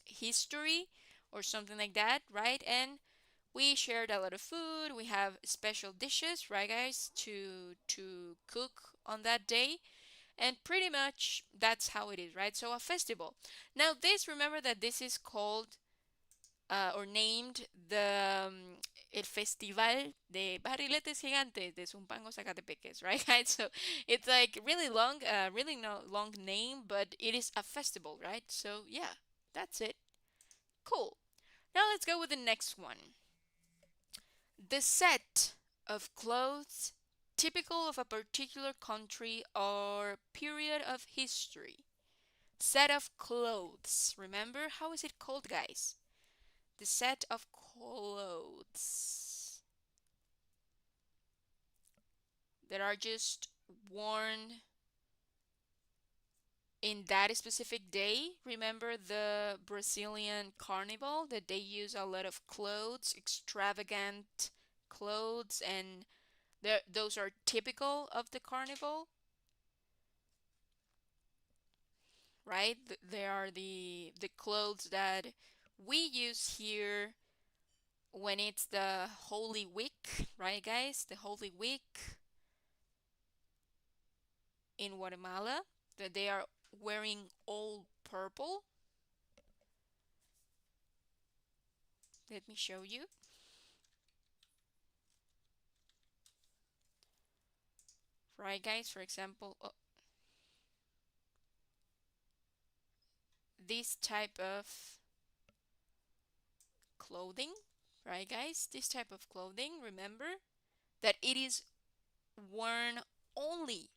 history or something like that, right? And we shared a lot of food. We have special dishes, right, guys, to cook on that day. And pretty much that's how it is, right? So a festival. Now this, remember that this is called or named the El Festival de Barriletes Gigantes de Zumpango Zacatepeques, right, guys? So it's like really long, really no long name, but it is a festival, right? So yeah, that's it. Cool. Now let's go with the next one. The set of clothes typical of a particular country or period of history. Set of clothes. Remember, how is it called, guys? The set of clothes that are just worn in that specific day. Remember the Brazilian carnival that they use a lot of clothes, extravagant clothes, and those are typical of the carnival, right? They are the clothes that we use here when it's the Holy Week, right, guys? The Holy Week in Guatemala, that they are wearing all purple. Let me show you. Right, guys? For example, oh, this type of clothing, right, guys? This type of clothing, remember that it is worn only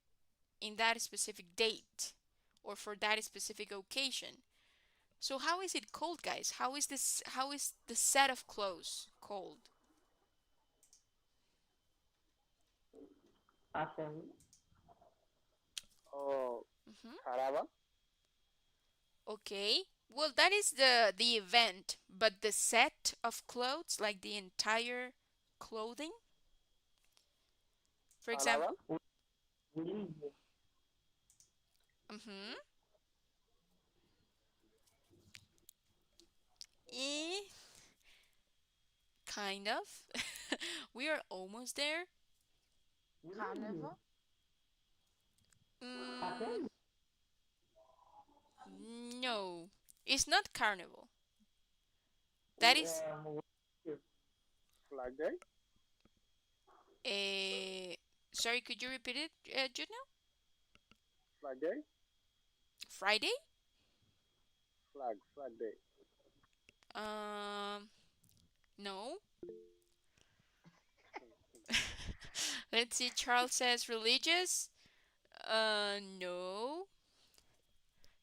in that specific date or for that specific occasion. So how is it called, guys? How is the set of clothes called? Assembly. Oh, Hmm. caravan, Okay. Well, that is the event, but the set of clothes, like the entire clothing, for example, caravan, Religion. mm-hmm, eh, kind of. We are almost there. Religion. Carnival. Mm, Assembly. no, it's not carnival. That is Religion. flag day, a. Sorry, could you repeat it, Juno? flag day, Friday? flag day, Um, no. Let's see. Charles says religious. No.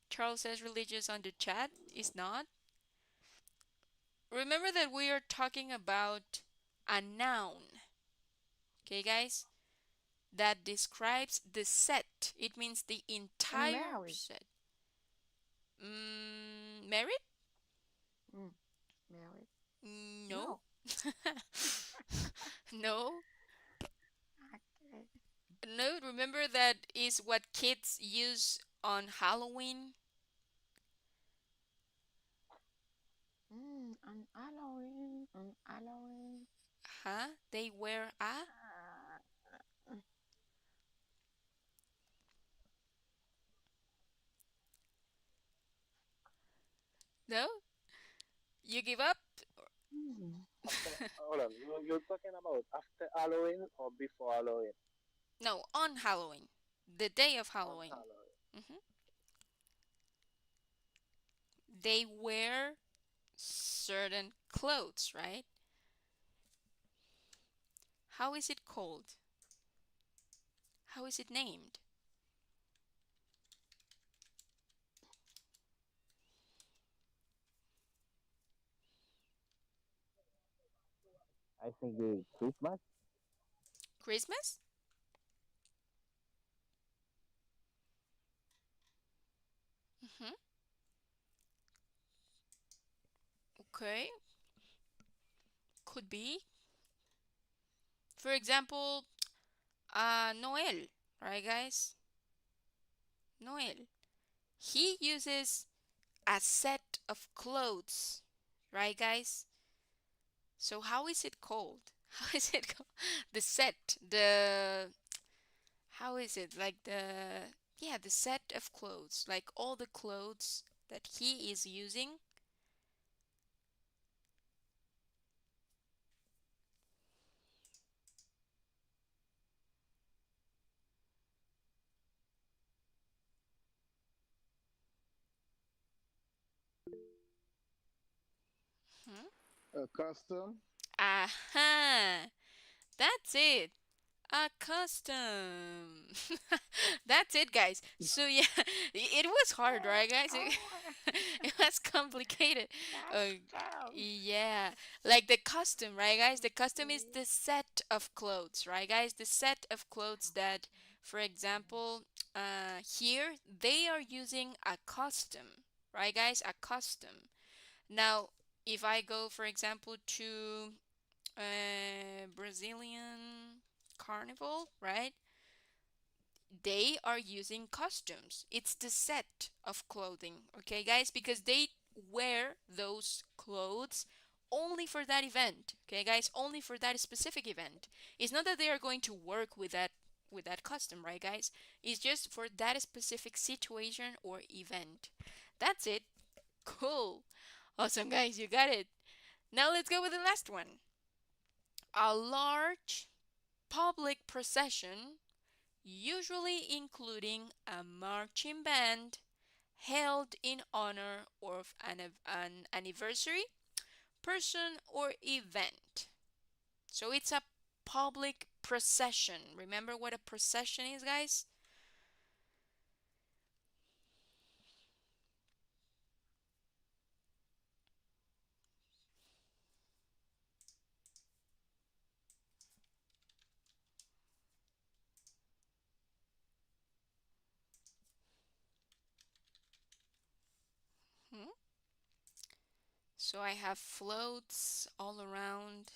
Charles says religious on the chat is not. Remember that we are talking about a noun, okay, guys? That describes the set. It means the entire Married. set. Merit? Mm, married. No. No. No. Okay. No, remember that is what kids use on Halloween? On Halloween. On Halloween. Huh? They wear a? Uh, No? You give up? mm, after, hold on, you're talking about after Halloween or before Halloween? No, on Halloween. The day of On Halloween. Halloween. Hmm. They wear certain clothes, right? How is it called? How is it named? I think Christmas. Christmas? Hmm. Okay, could be. For example, Noel, right, guys? Noel. He uses a set of clothes, right, guys? So how is it called? How is it called? The set, how is it? Like yeah, the set of clothes, like all the clothes that he is using. Hmm? A custom. Aha! That's it. A custom. That's it, guys. So yeah, it was hard, right, guys? It, oh, it was complicated. Uh, custom. yeah, like the custom, right, guys? The custom is the set of clothes, right, guys? The set of clothes that, for example, here they are using a custom, right, guys? A custom. Now, if I go, for example, to Brazilian carnival, right? They are using costumes. It's the set of clothing, okay, guys? Because they wear those clothes only for that event, okay, guys? Only for that specific event. It's not that they are going to work with that costume, right, guys? It's just for that specific situation or event. That's it. Cool. Awesome, guys. You got it. Now let's go with the last one. A large public procession, usually including a marching band held in honor of an anniversary, person, or event. So it's a public procession. Remember what a procession is, guys? Hmm? So I have floats all around.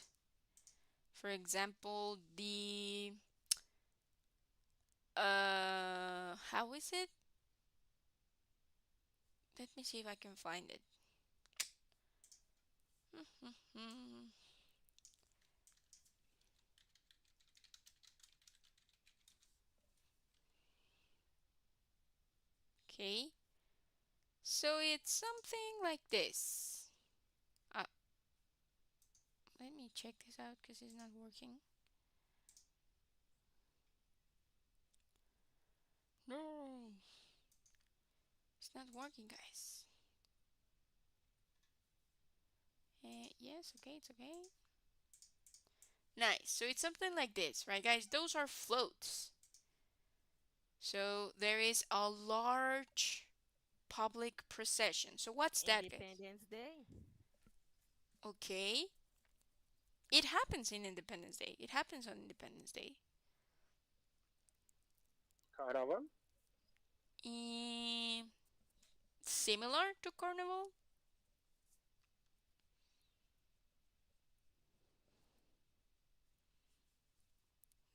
For example, the how is it? Let me see if I can find it. Okay. So it's something like this. Uh, Let me check this out because it's not working. No, it's not working, guys. Yes, okay, it's okay. Nice. So it's something like this, right, guys? Those are floats. So there is a large public procession. So what's that, guys? Independence Day. Okay. It happens in Independence Day. It happens on Independence Day. Carnival. Eh, Similar to Carnival?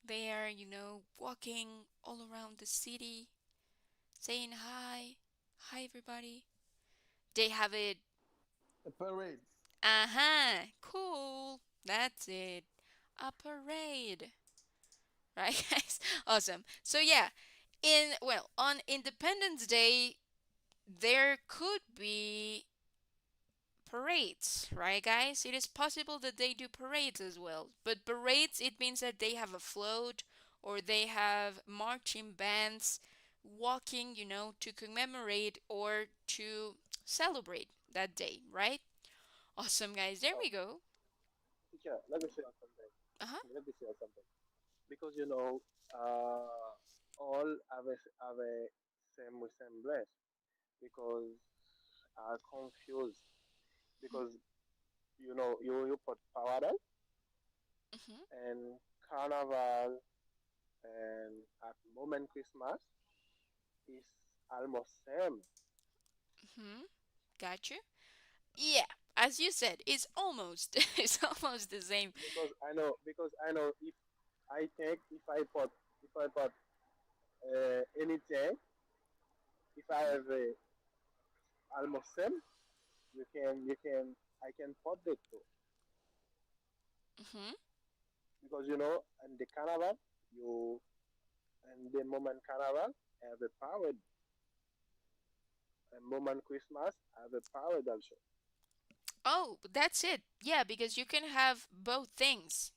They are, walking all around the city, saying hi. Hi, everybody. They have it. A parade. Uh-huh. Cool. That's it. A parade. Right, guys? Awesome. So, yeah, on Independence Day, there could be parades, right, guys? It is possible that they do parades as well. But parades, it means that they have a float or they have marching bands walking, to commemorate or to celebrate that day, right? Awesome, guys. There Oh, we go. yeah. Let me say something. Uh-huh. Let me say something. Because all have a same resemblance. Because are confused. Because you put paradise Mm-hmm. and carnival and at moment Christmas is almost same. Mm-hmm. Got you. Yeah, as you said, it's almost it's almost the same. Because I know if I put anything, if I have Mm-hmm. a almost same, you can I can put it too. Mm-hmm. Because in the carnival you and the moment carnival have a parade and moment Christmas have a parade also. Oh, that's it. Yeah, because you can have both things.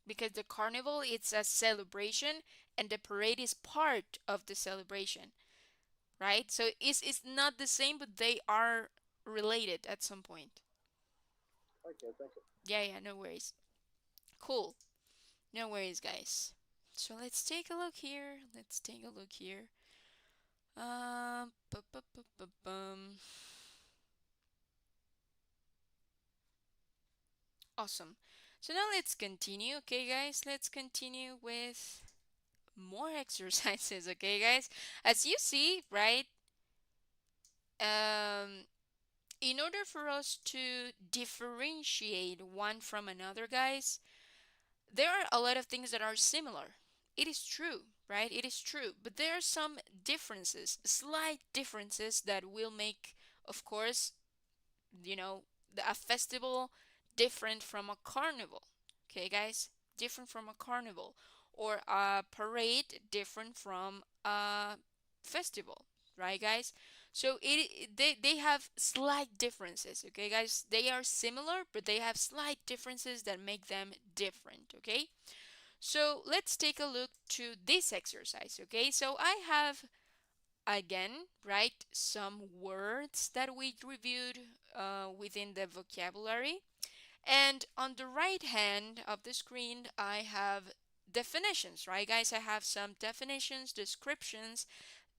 Because the carnival it's a celebration and the parade is part of the celebration, right? So it's not the same, but they are related at some point. Okay, thank you. Yeah, yeah, no worries. Cool. No worries, guys. So let's take a look here. Let's take a look here. Bum. Awesome. So now let's continue, okay, guys? Let's continue with more exercises, okay, guys? As you see, right? Um, in order for us to differentiate one from another, guys, there are a lot of things that are similar. It is true, right? It is true. But there are some differences, slight differences that will make, of course, a festival different from a carnival. Okay, guys? Different from a carnival. Or a parade different from a festival. Right, guys? So they have slight differences, okay, guys? They are similar, but they have slight differences that make them different, okay? So let's take a look to this exercise, okay? So I have again, right, some words that we reviewed within the vocabulary. And on the right hand of the screen, I have definitions, right, guys? I have some definitions, descriptions,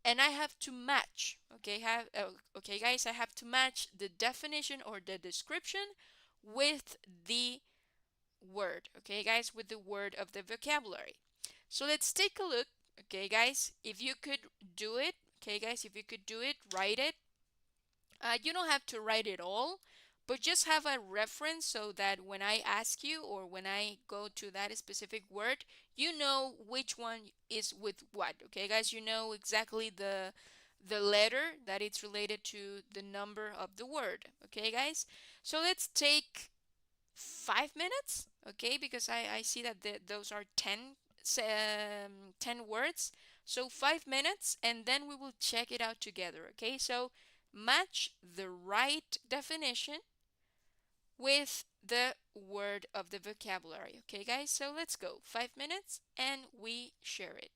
and I have to match. Okay, guys, I have to match the definition or the description with the word. Okay, guys, with the word of the vocabulary. So let's take a look. Okay, guys, if you could do it. Okay, guys, if you could do it, write it. You don't have to write it all, but just have a reference so that when I ask you or when I go to that specific word, you know which one is with what. Okay, guys, you know exactly the letter that it's related to the number of the word. Okay, guys. So let's take 5 minutes. Okay, because I see that those are 10 words. So 5 minutes, and then we will check it out together. Okay, so match the right definition with the word of the vocabulary. Okay, guys, so let's go. 5 minutes, and we share it.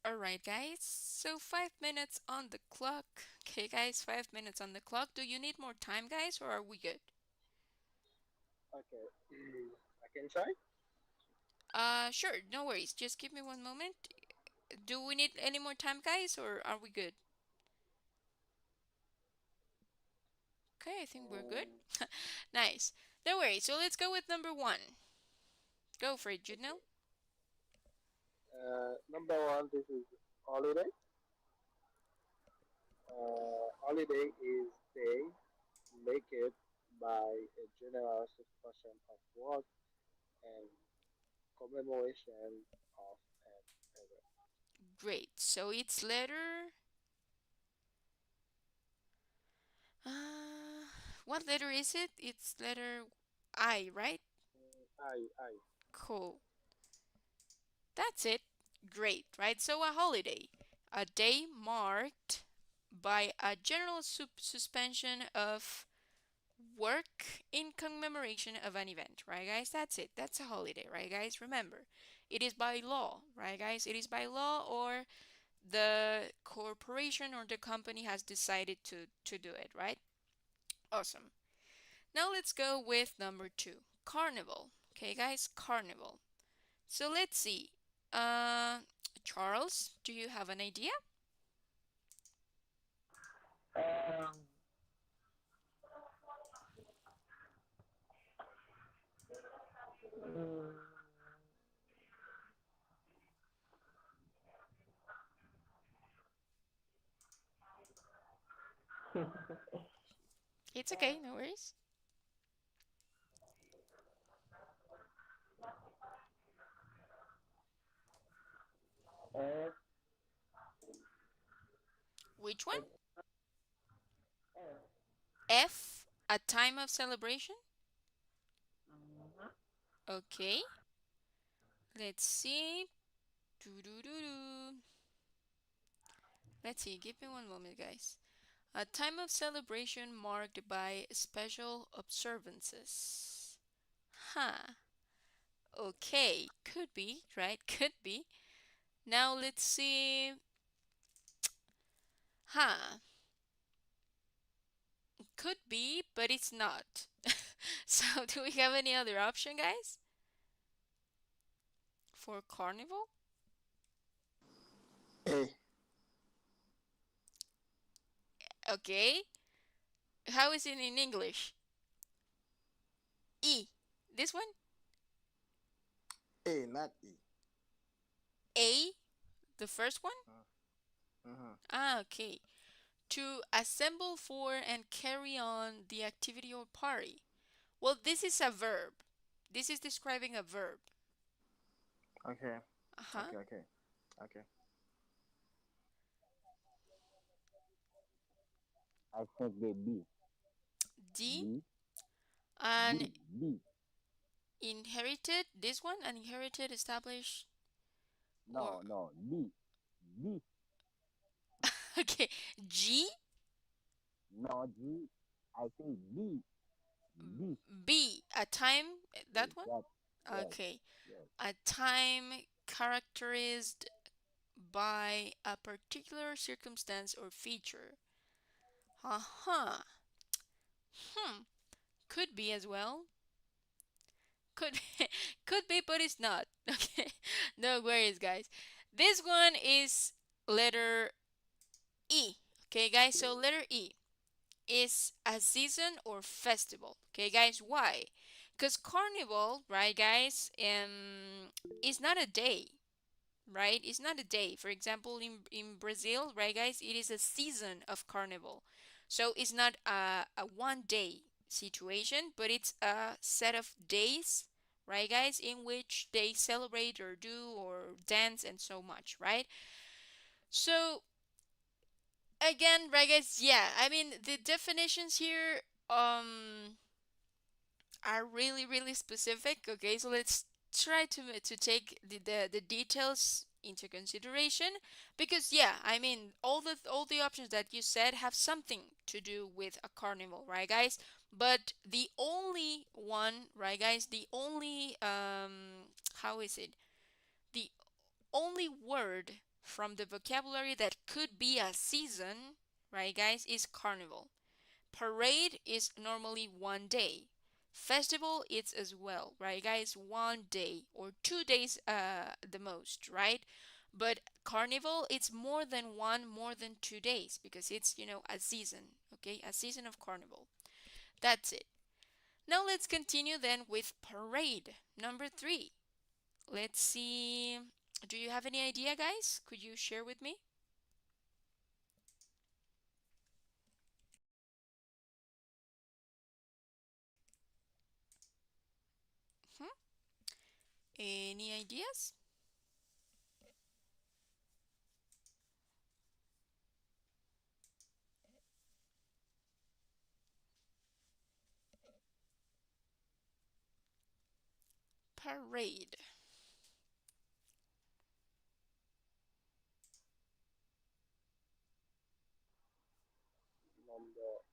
Alright, guys. So 5 minutes on the clock. Okay, guys, 5 minutes on the clock. Do you need more time, guys, or are we good? Okay. I can try. Sure, no worries. Just give me one moment. Do we need any more time, guys, or are we good? Okay, I think we're good. Um, Nice. No worries. So let's go with number one. Go for it, Juno. okay. Number one, this is holiday. Holiday is day make it by a general suspension of work and commemoration of an event. Great. So it's letter. Uh, what letter is it? It's letter I, right? I. Cool. That's it. Great, right? So a holiday, a day marked by a general suspension of work in commemoration of an event, right, guys? That's it. That's a holiday, right, guys? Remember, it is by law, right, guys? It is by law, or the corporation or the company has decided to do it, right? Awesome. Now let's go with number two, carnival. Okay, guys, carnival. So let's see. Uh, Charles, do you have an idea? Um, mm, It's okay, no worries. F, Which one? F, F. F, a time of celebration? Mhm. Okay, let's see. Doo-doo-doo-doo. Let's see, give me one moment, guys. A time of celebration marked by special observances. Huh. Okay, could be, right? Could be. Now let's see. Huh. Could be, but it's not. So, do we have any other option, guys? For carnival? A. Okay. How is it in English? E. This one? A, not E. A, the first one? Mm-hmm. Ah, okay. To assemble for and carry on the activity or party. Well, this is a verb. This is describing a verb. Okay. Uh-huh. Okay. Okay. Okay. I think they B. D, B. an B. B. inherited, this one, an inherited, established, or No, no. B. B. okay, G, No, G. I say B. B. B, a time, that one? Exact. Yes. Okay, Yes. a time characterized by a particular circumstance or feature. Uh-huh. Hmm. Could be as well. Could could be, but it's not. Okay. No worries, guys. This one is letter E. Okay, guys. So letter E is a season or festival. Okay, guys. Why? Because carnival, right, guys, is not a day, right? It's not a day. For example, in Brazil, right, guys, it is a season of carnival. So it's not a one day situation, but it's a set of days, right, guys, in which they celebrate or do or dance and so much, right? So again, right, guys, yeah, I mean the definitions here are really specific. Okay, so let's try to take the details into consideration, because yeah, I mean all the options that you said have something to do with a carnival, right, guys? But the only one, right, guys, the only how is it, the only word from the vocabulary that could be a season, right, guys, is carnival. Parade is normally 1 day. Festival it's as well, right, guys? 1 day or 2 days, the most, right? But carnival it's more than one, more than 2 days because it's a season, okay? A season of carnival. That's it. Now let's continue then with parade. Number three. Let's see. Do you have any idea, guys? Could you share with me? Hmm? Any ideas? Parade.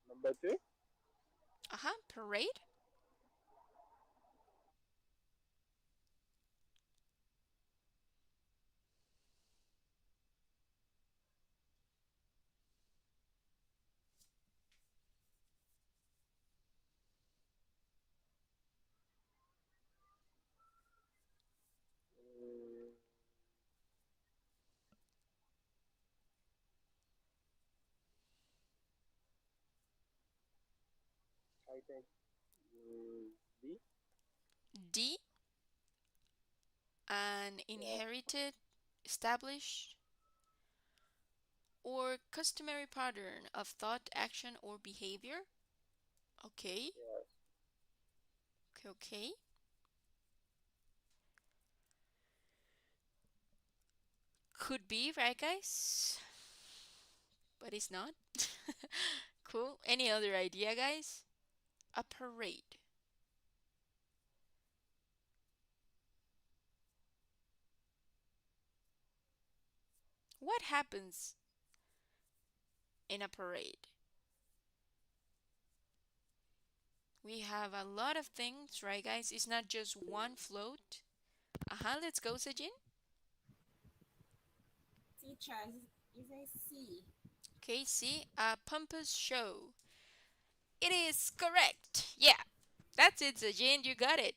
Number two. Uh-huh, parade. Mm, I think B. D. An Yes. inherited, established, or customary pattern of thought, action, or behavior. Okay, Yes. okay, okay. Could be, right, guys? But it's not. Cool. Any other idea, guys? A parade. What happens in a parade? We have a lot of things, right, guys? It's not just one float. Let's go, Sajin. Teachers is a C. Okay, see, a pompous show. It is correct. Yeah, that's it, Sajin. You got it.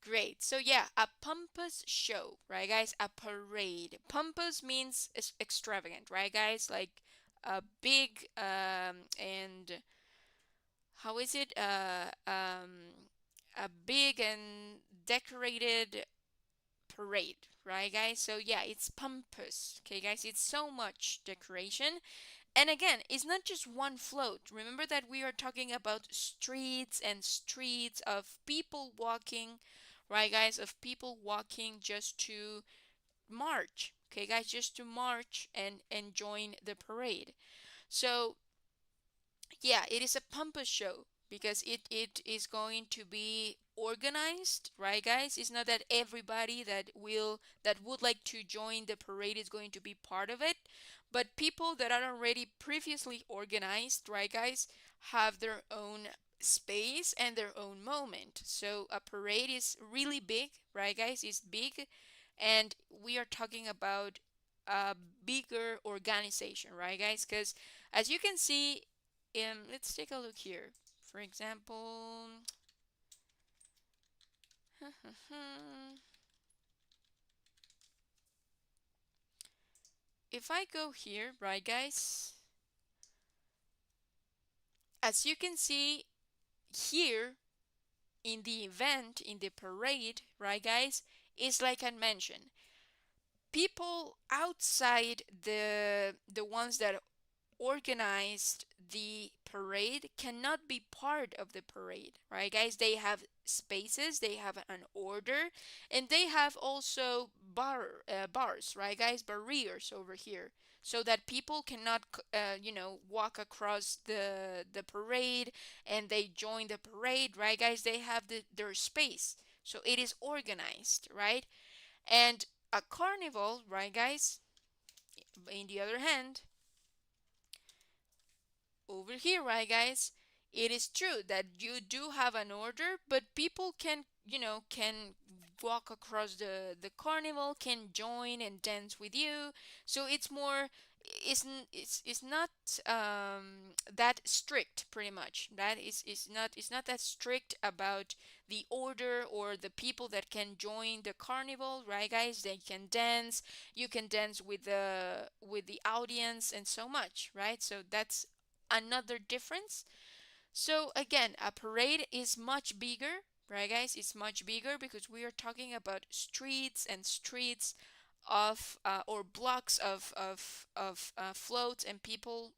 Great. So yeah, a pompous show, right, guys? A parade. Pompous means extravagant, right, guys? Like a big and how is it? A big and decorated parade, right, guys? So yeah, it's pompous. Okay, guys, it's so much decoration. And again, it's not just one float. Remember that we are talking about streets and streets of people walking, right, guys? Of people walking just to march. Okay, guys, just to march and join the parade. So yeah, it is a pompous show because it is going to be organized, right, guys? It's not that everybody that would like to join the parade is going to be part of it, but people that are already previously organized, right, guys, have their own space and their own moment. So a parade is really big, right, guys? It's big, and we are talking about a bigger organization, right, guys? Because as you can see, let's take a look here. For example, if I go here, right, guys, as you can see here in the event, in the parade, right, guys, it's like I mentioned, people outside the ones that organized the parade cannot be part of the parade, right, guys? They have spaces, they have an order, and they have also bars, right, guys? Barriers over here, so that people cannot, walk across the parade and they join the parade, right, guys? They have their space, so it is organized, right? And a carnival, right, guys? In the other hand, over here, right, guys, it is true that you do have an order, but people can, can walk across the carnival, can join and dance with you. So it's more, it's not that strict, pretty much. That is not, it's not that strict about the order or the people that can join the carnival, right, guys? They can dance. You can dance with the audience and so much, right? So that's another difference. So again, a parade is much bigger, right, guys? It's much bigger because we are talking about streets and streets of or blocks of floats and people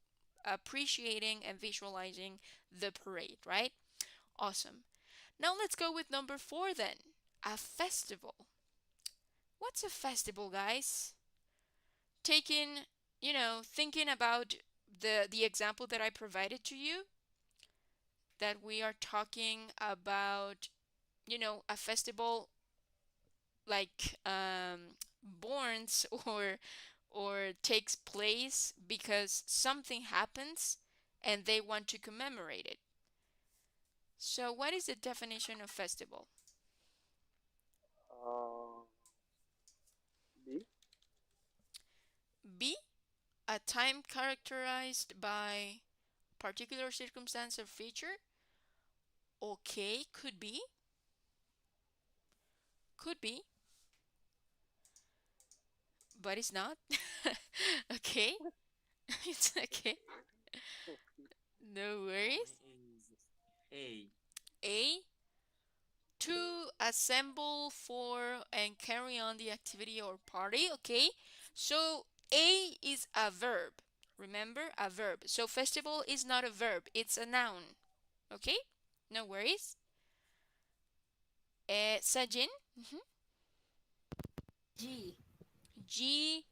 appreciating and visualizing the parade, right? Awesome. Now let's go with number four then. A festival. What's a festival, guys? Taking, thinking about the example that I provided to you, that we are talking about, a festival like borns or takes place because something happens and they want to commemorate it. So what is the definition of festival? Uh, B. B, a time characterized by particular circumstance or feature. Okay, could be, but it's not. Okay. It's okay. No For me worries. is A. A, to assemble for and carry on the activity or party. Okay, so A is a verb. Remember, a verb. So festival is not a verb, it's a noun. Okay, no worries. Sajin. Mhm. G. G,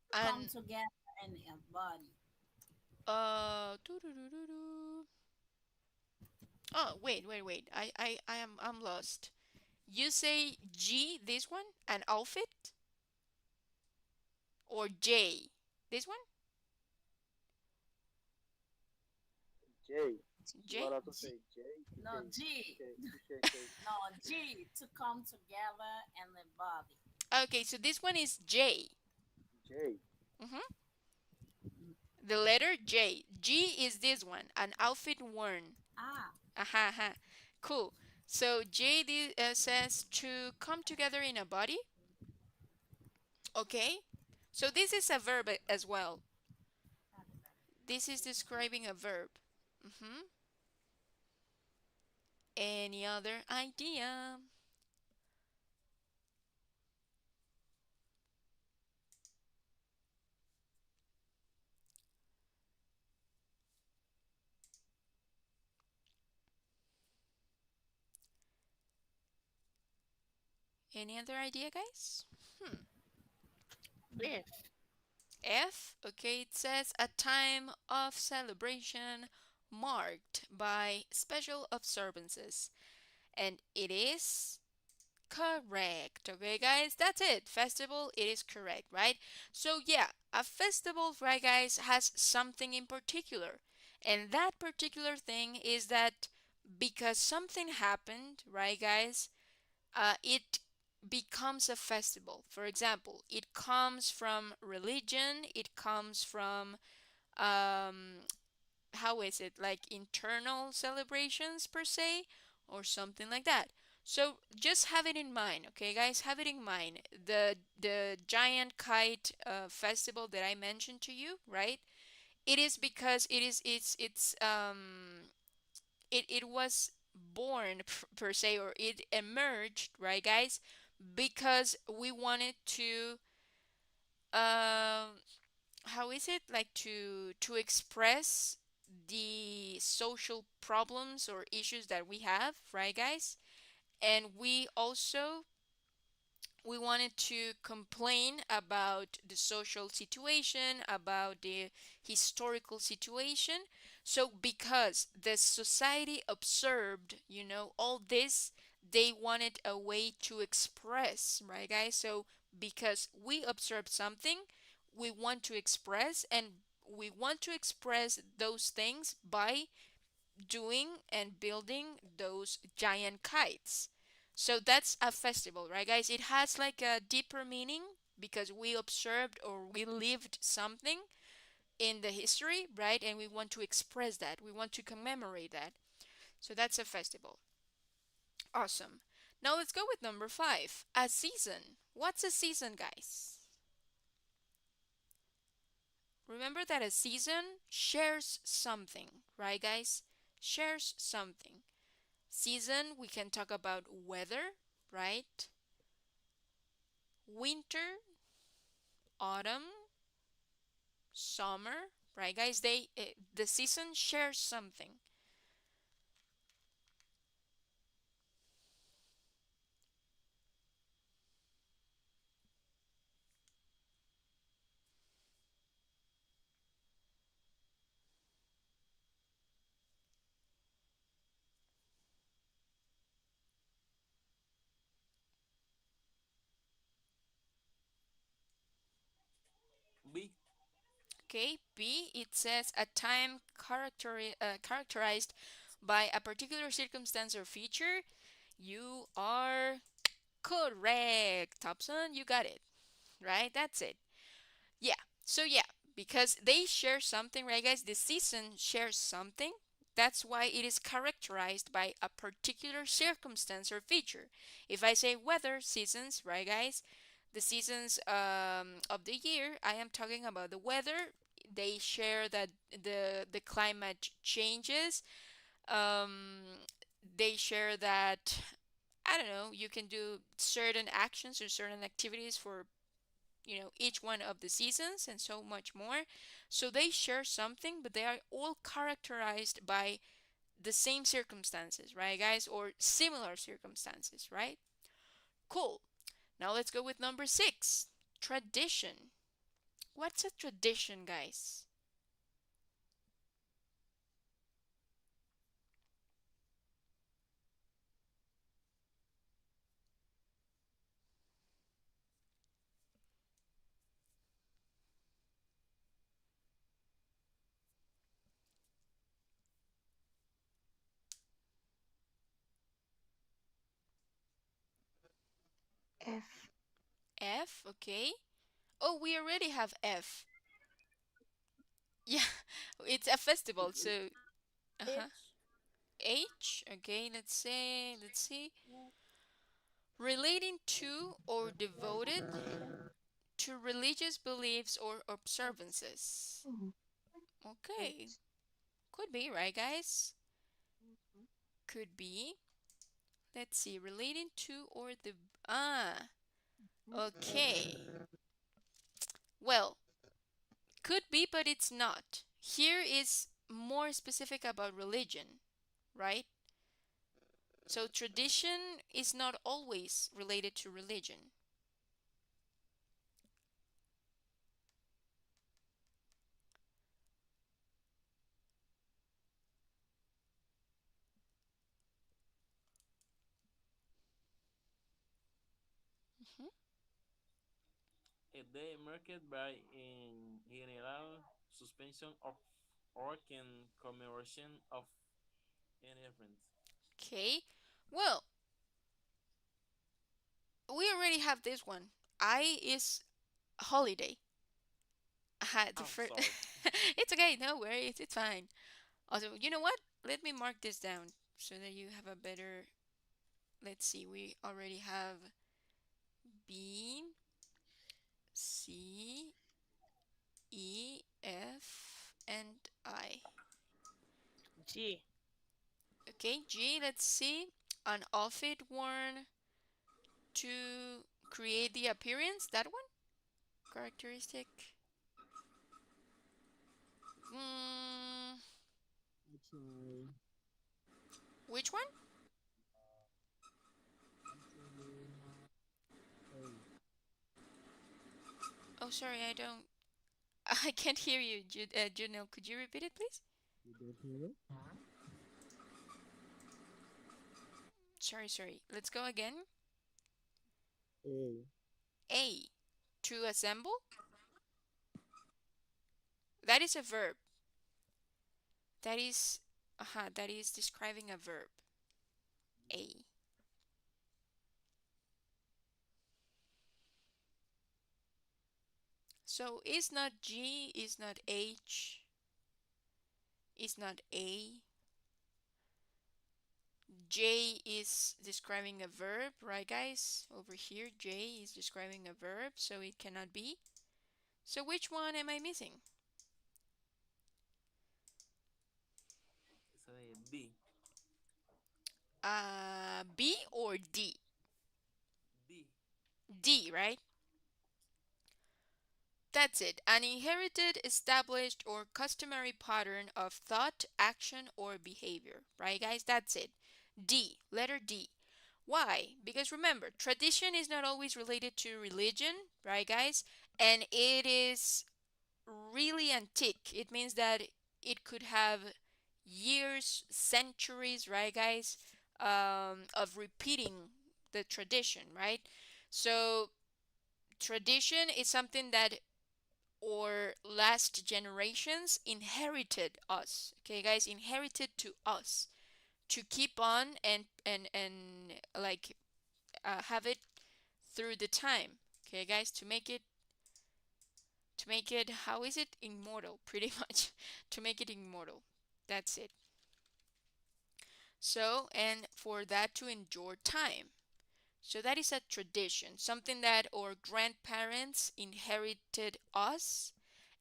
To come and together in a body. doo-doo-doo-doo-doo. Oh, wait. I'm lost. You say G, this one, an outfit, or J, this one, J. You J. wanted to G. say J? No, G. Touche. No, G. To come together in a body. Okay, so this one is J. J. hmm The letter J. G is this one, an outfit worn. Ah, Aha, aha. Cool. So J says to come together in a body. Okay. So this is a verb as well. This is describing a verb. hmm Any other idea? Any other idea, guys? Hmm. F. F, okay, it says a time of celebration marked by special observances. And it is correct. Okay, guys, that's it. Festival, it is correct, right? So, yeah, a festival, right, guys, has something in particular. And that particular thing is that because something happened, right, guys, it becomes a festival. For example, it comes from religion, it comes from um, how is it, like internal celebrations per se, or something like that. So just have it in mind, okay, guys, have it in mind. The giant kite festival that I mentioned to you, right? It is because it was born per se, or it emerged, right, guys, because we wanted to um how is it, like to express the social problems or issues that we have, right, guys? And we wanted to complain about the social situation, about the historical situation. So because the society observed, all this, they wanted a way to express, right, guys? So because we observed something, we want to express, and we want to express those things by doing and building those giant kites. So that's a festival, right, guys? It has like a deeper meaning because we observed or we lived something in the history, right? And we want to express that. We want to commemorate that. So that's a festival. Awesome. Now let's go with number five. A season. What's a season, guys? Remember that a season shares something, right, guys? Shares something. Season, we can talk about weather, right? Winter, autumn, summer, right, guys? The season shares something. B. Okay, B, it says a time characterized by a particular circumstance or feature. You are correct, Thompson. You got it, right? That's it. Yeah. So yeah, because they share something, right, guys? The season shares something. That's why it is characterized by a particular circumstance or feature. If I say weather, seasons, right, guys? The seasons of the year, I am talking about the weather. They share that the climate changes. Um, they share that I don't know. You can do certain actions or certain activities for each one of the seasons and so much more. So they share something, but they are all characterized by the same circumstances, right, guys, or similar circumstances, right? Cool. Now let's go with number six. Tradition. What's a tradition, guys? F. F, okay. Oh, we already have F. Yeah, it's a festival, so uh-huh. H. H, okay, let's see. Relating to or devoted to religious beliefs or observances. Mhm. Okay, H. could be, right, guys? Mhm. Could be. Let's see, relating to or the. Ah, okay. Well, could be, but it's not. Here is more specific about religion, right? So tradition is not always related to religion. Mhm. A day marked by in general suspension of or can commemoration of an event. Okay. Well, we already have this one. I is holiday. The I'm first. sorry. It's okay. No worries. It's fine. Also, you know what? Let me mark this down so that you have a better. Let's see. We already have B, C, E, F, and I. G. Okay, G. Let's see. An outfit worn to create the appearance. That one. Characteristic. Mm, I try. which one? I say A. Oh, sorry. I don't. I can't hear you, Junel. Could you repeat it, please? You don't hear? Sorry, sorry. Let's go again. A. A. To assemble. That is a verb. That is, that is describing a verb. A. So it's not G, it's not H, it's not A. J is describing a verb, right, guys? Over here, J is describing a verb, so it cannot be. So which one am I missing? Esa de D. B or D? D. D, right? That's it. An inherited, established, or customary pattern of thought, action, or behavior. Right, guys? That's it. D. Letter D. Why? Because remember, tradition is not always related to religion, right, guys? And it is really antique. It means that it could have years, centuries, right, guys, of repeating the tradition, right? So, tradition is something that or last generations inherited us, okay, guys, inherited to us to keep on and like have it through the time, okay, guys, to make it how is it immortal pretty much to make it immortal. That's it. So and for that to endure time. So that is a tradition, something that our grandparents inherited us,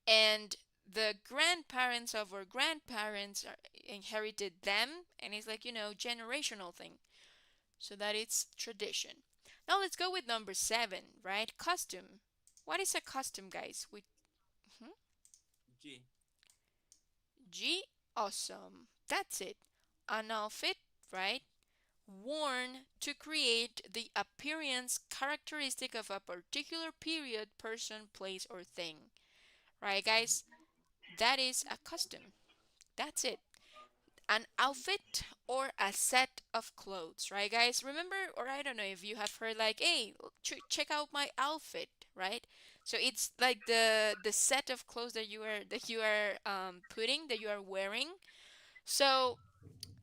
and the grandparents of our grandparents inherited them, and it's like, generational thing. So that it's tradition. Now let's go with number 7, right? Custom. What is a custom, guys? Mhm. G. G. Awesome. That's it. An outfit, right? Worn to create the appearance characteristic of a particular period, person, place, or thing. Right, guys? That is a custom. That's it. An outfit or a set of clothes, right, guys? Remember, or I don't know if you have heard like, hey, check out my outfit, right? So it's like the set of clothes that you are putting, that you are wearing. So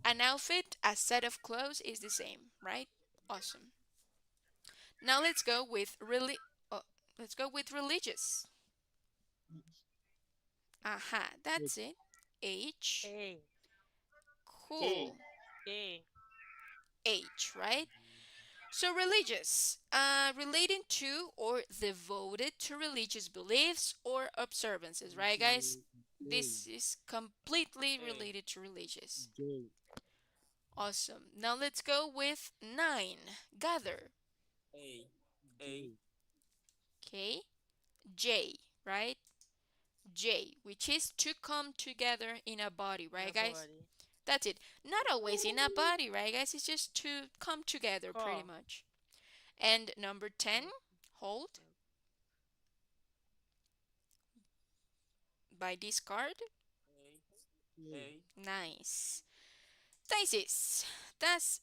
an outfit, a set of clothes is the same, right? Awesome. Now oh, let's go with religious. Aha, that's it. H. A. A. Cool. A. H, right? So religious, relating to or devoted to religious beliefs or observances, right, guys? J, J, This is completely A. related to religious. J, Awesome. Now let's go with 9. Gather. A. A. J, Okay. J, right? J, which is to come together in a body, right, A guys? body. That's it. Not always in a body, right, guys? It's just to come together pretty Call. much. And number 10, hold by this card. A. J, A. Nice. That's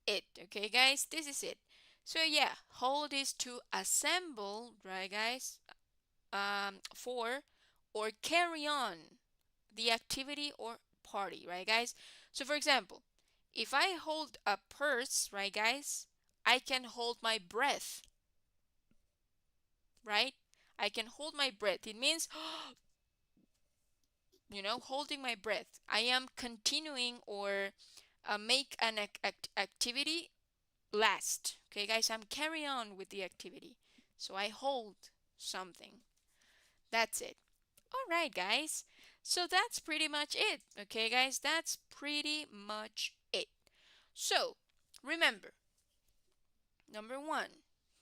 it. Okay, guys, this is it. So yeah, hold is to assemble, right, guys? For or carry on the activity or party, right, guys? So for example, if I hold a purse, right, guys, I can hold my breath, right? I can hold my breath. It means holding my breath. I am continuing or make an activity last. Okay, guys, I'm carry on with the activity. So I hold something. That's it. All right, guys. So that's pretty much it. Okay, guys, that's pretty much it. So remember, number 1,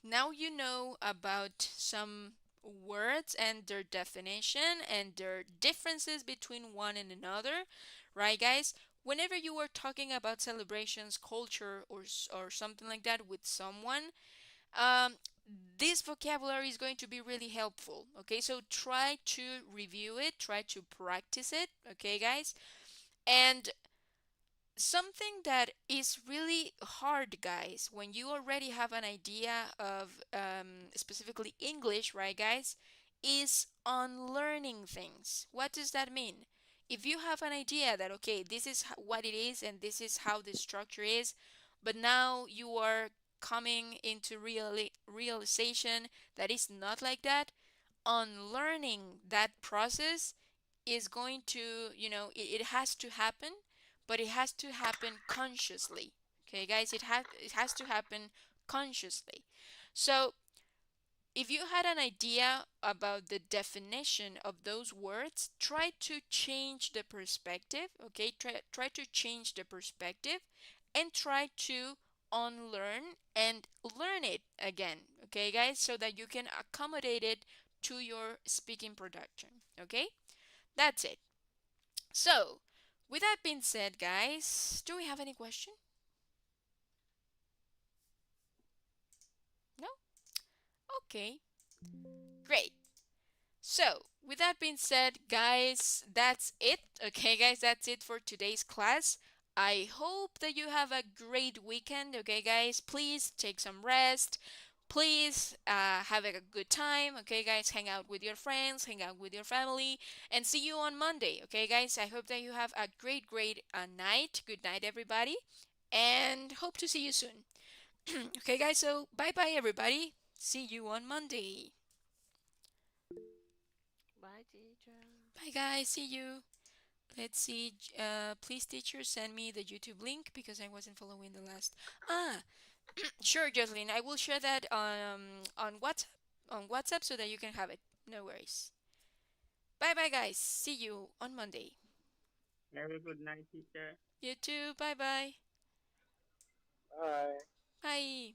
now you know about some words and their definition and their differences between one and another, right, guys? Whenever you are talking about celebrations, culture, or something like that with someone, um, this vocabulary is going to be really helpful. Okay, so try to review it, try to practice it. Okay, guys, and something that is really hard, guys, when you already have an idea of specifically English, right, guys, is unlearning things. What does that mean? If you have an idea that, okay, this is what it is and this is how the structure is, but now you are coming into realization that it's not like that, unlearning that process is going to, it has to happen, but it has to happen consciously. Okay, guys, it has to happen consciously. So, if you had an idea about the definition of those words, try to change the perspective, okay? Try to change the perspective and try to unlearn and learn it again, okay, guys? So that you can accommodate it to your speaking production, okay? That's it. So, with that being said, guys, do we have any question? No? Okay, great. So, with that being said, guys, that's it. Okay, guys, that's it for today's class. I hope that you have a great weekend. Okay, guys, please take some rest. Please have a good time. Okay, guys, hang out with your friends, hang out with your family, and see you on Monday. Okay, guys, I hope that you have a great, great night. Good night, everybody, and hope to see you soon. Okay, guys, so bye bye, everybody. See you on Monday. Bye, teacher. Bye, guys. See you. Let's see. Please, teacher, send me the YouTube link because I wasn't following the last. Ah, sure, Jocelyn. I will share that on WhatsApp so that you can have it. No worries. Bye, bye, guys. See you on Monday. Have a good night, teacher. You too. Bye, bye. Bye. Bye.